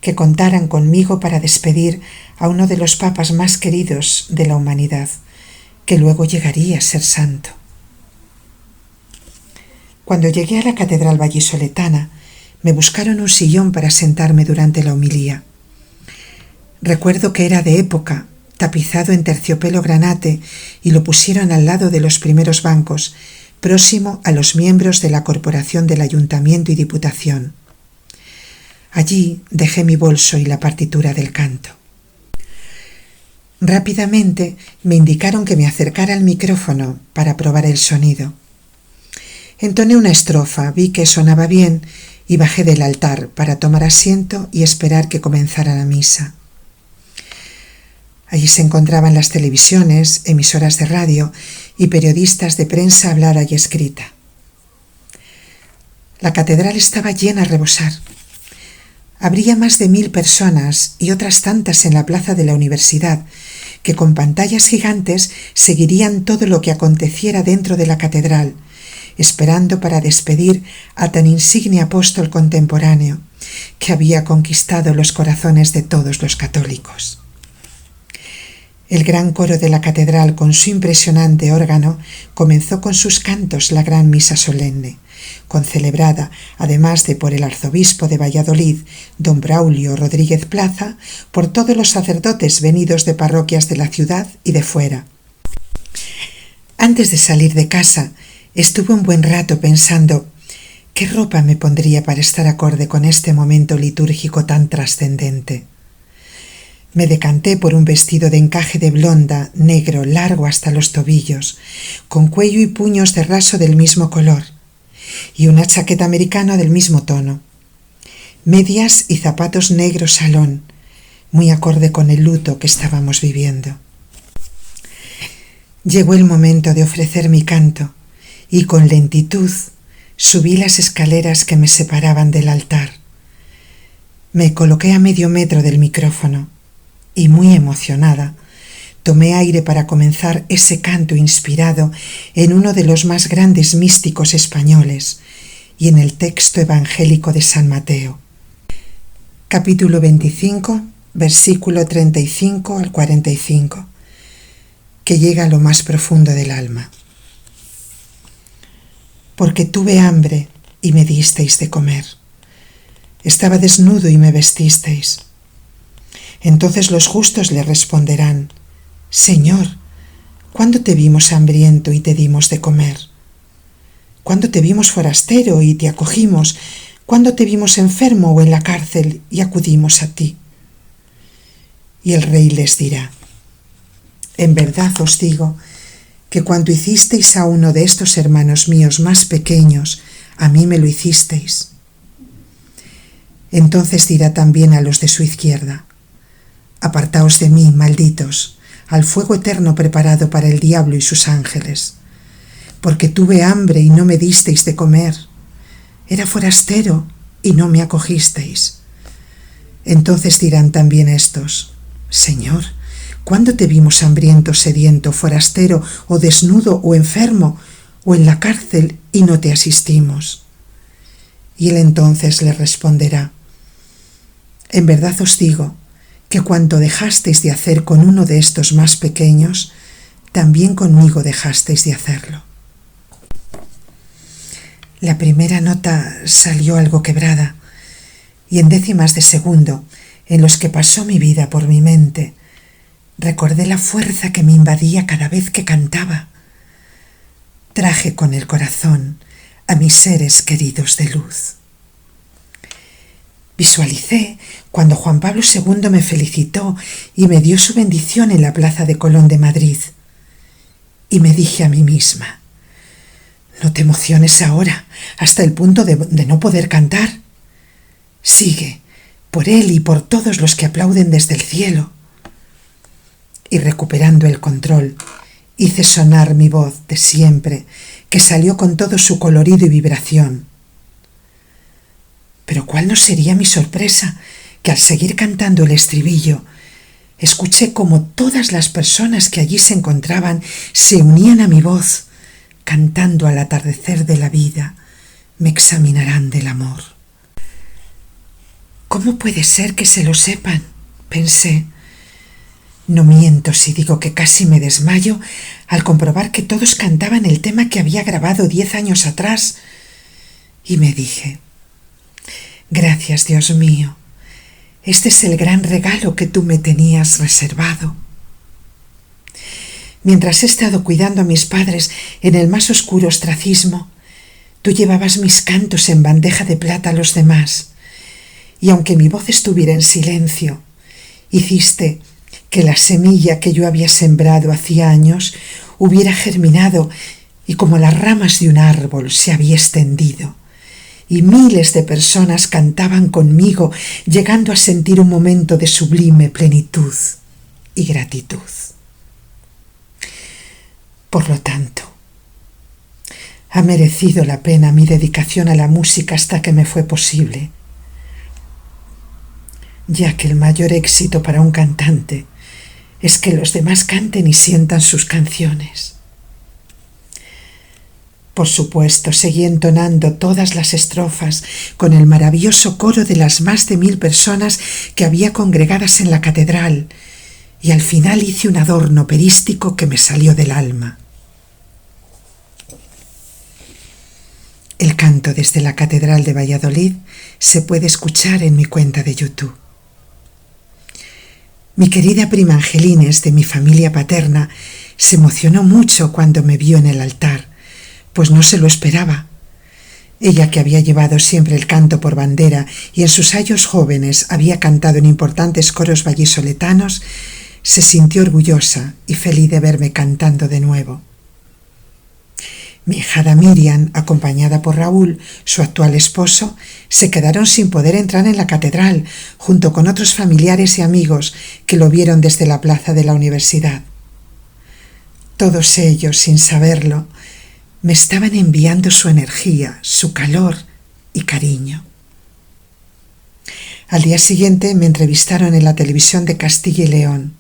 que contaran conmigo para despedir a uno de los papas más queridos de la humanidad, que luego llegaría a ser santo. Cuando llegué a la catedral vallisoletana, me buscaron un sillón para sentarme durante la homilía. Recuerdo que era de época, tapizado en terciopelo granate, y lo pusieron al lado de los primeros bancos, próximo a los miembros de la corporación del ayuntamiento y diputación. Allí dejé mi bolso y la partitura del canto. Rápidamente me indicaron que me acercara al micrófono para probar el sonido. Entoné una estrofa, vi que sonaba bien y bajé del altar para tomar asiento y esperar que comenzara la misa. Allí se encontraban las televisiones, emisoras de radio y periodistas de prensa hablada y escrita. La catedral estaba llena a rebosar. Habría más de 1000 personas y otras tantas en la plaza de la universidad, que con pantallas gigantes seguirían todo lo que aconteciera dentro de la catedral, esperando para despedir a tan insigne apóstol contemporáneo, que había conquistado los corazones de todos los católicos. El gran coro de la catedral, con su impresionante órgano, comenzó con sus cantos la gran misa solemne, concelebrada, además de por el arzobispo de Valladolid, don Braulio Rodríguez Plaza, por todos los sacerdotes venidos de parroquias de la ciudad y de fuera. Antes de salir de casa, estuve un buen rato pensando qué ropa me pondría para estar acorde con este momento litúrgico tan trascendente. Me decanté por un vestido de encaje de blonda, negro, largo hasta los tobillos, con cuello y puños de raso del mismo color, y una chaqueta americana del mismo tono. Medias y zapatos negros salón, muy acorde con el luto que estábamos viviendo. Llegó el momento de ofrecer mi canto, y con lentitud subí las escaleras que me separaban del altar. Me coloqué a medio metro del micrófono, y muy emocionada, tomé aire para comenzar ese canto inspirado en uno de los más grandes místicos españoles y en el texto evangélico de San Mateo. Capítulo 25, versículo 35 al 45, que llega a lo más profundo del alma. Porque tuve hambre y me disteis de comer. Estaba desnudo y me vestisteis. Entonces los justos le responderán: Señor, ¿cuándo te vimos hambriento y te dimos de comer? ¿Cuándo te vimos forastero y te acogimos? ¿Cuándo te vimos enfermo o en la cárcel y acudimos a ti? Y el rey les dirá: En verdad os digo que cuanto hicisteis a uno de estos hermanos míos más pequeños, a mí me lo hicisteis. Entonces dirá también a los de su izquierda: Apartaos de mí, malditos, al fuego eterno preparado para el diablo y sus ángeles. Porque tuve hambre y no me disteis de comer. Era forastero y no me acogisteis. Entonces dirán también estos: Señor, ¿cuándo te vimos hambriento, sediento, forastero, o desnudo, o enfermo, o en la cárcel y no te asistimos? Y él entonces le responderá: En verdad os digo que cuanto dejasteis de hacer con uno de estos más pequeños, también conmigo dejasteis de hacerlo. La primera nota salió algo quebrada, y en décimas de segundo, en los que pasó mi vida por mi mente, recordé la fuerza que me invadía cada vez que cantaba. Traje con el corazón a mis seres queridos de luz. Visualicé cuando Juan Pablo II me felicitó y me dio su bendición en la Plaza de Colón de Madrid. Y me dije a mí misma: no te emociones ahora hasta el punto de no poder cantar. Sigue, por él y por todos los que aplauden desde el cielo. Y recuperando el control, hice sonar mi voz de siempre, que salió con todo su colorido y vibración. Pero cuál no sería mi sorpresa que al seguir cantando el estribillo, escuché como todas las personas que allí se encontraban se unían a mi voz, cantando al atardecer de la vida, me examinarán del amor. ¿Cómo puede ser que se lo sepan?, pensé. No miento si digo que casi me desmayo al comprobar que todos cantaban el tema que había grabado 10 años atrás, y me dije: gracias, Dios mío, este es el gran regalo que tú me tenías reservado. Mientras he estado cuidando a mis padres en el más oscuro ostracismo, tú llevabas mis cantos en bandeja de plata a los demás, y aunque mi voz estuviera en silencio, hiciste que la semilla que yo había sembrado hacía años hubiera germinado y como las ramas de un árbol se había extendido, y miles de personas cantaban conmigo, llegando a sentir un momento de sublime plenitud y gratitud. Por lo tanto, ha merecido la pena mi dedicación a la música hasta que me fue posible, ya que el mayor éxito para un cantante es que los demás canten y sientan sus canciones. Por supuesto, seguí entonando todas las estrofas con el maravilloso coro de las más de 1000 personas que había congregadas en la catedral, y al final hice un adorno operístico que me salió del alma. El canto desde la Catedral de Valladolid se puede escuchar en mi cuenta de YouTube. Mi querida prima Angelines, de mi familia paterna, se emocionó mucho cuando me vio en el altar, pues no se lo esperaba. Ella, que había llevado siempre el canto por bandera y en sus años jóvenes había cantado en importantes coros vallisoletanos, se sintió orgullosa y feliz de verme cantando de nuevo. Mi hijada Miriam, acompañada por Raúl, su actual esposo, se quedaron sin poder entrar en la catedral, junto con otros familiares y amigos que lo vieron desde la plaza de la universidad. Todos ellos, sin saberlo, me estaban enviando su energía, su calor y cariño. Al día siguiente me entrevistaron en la televisión de Castilla y León,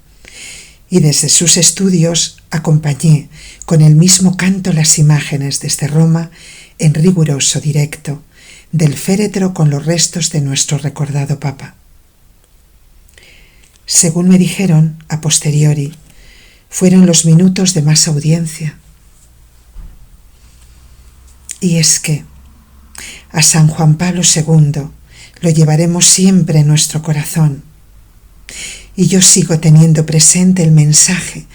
y desde sus estudios acompañé con el mismo canto las imágenes desde Roma en riguroso directo del féretro con los restos de nuestro recordado Papa. Según me dijeron a posteriori, fueron los minutos de más audiencia. Y es que a San Juan Pablo II lo llevaremos siempre en nuestro corazón. Y yo sigo teniendo presente el mensaje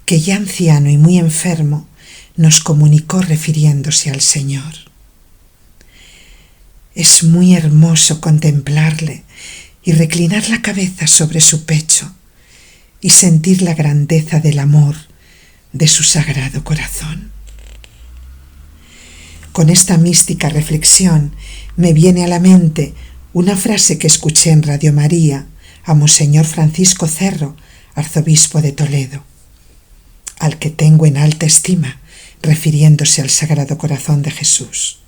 que ya anciano y muy enfermo nos comunicó refiriéndose al Señor. Es muy hermoso contemplarle y reclinar la cabeza sobre su pecho y sentir la grandeza del amor de su sagrado corazón. Con esta mística reflexión me viene a la mente una frase que escuché en Radio María a Monseñor Francisco Cerro, arzobispo de Toledo, al que tengo en alta estima, refiriéndose al Sagrado Corazón de Jesús.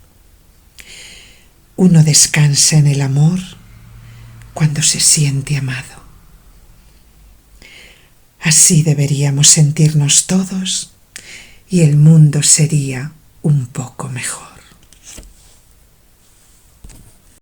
Uno descansa en el amor cuando se siente amado. Así deberíamos sentirnos todos y el mundo sería un poco mejor.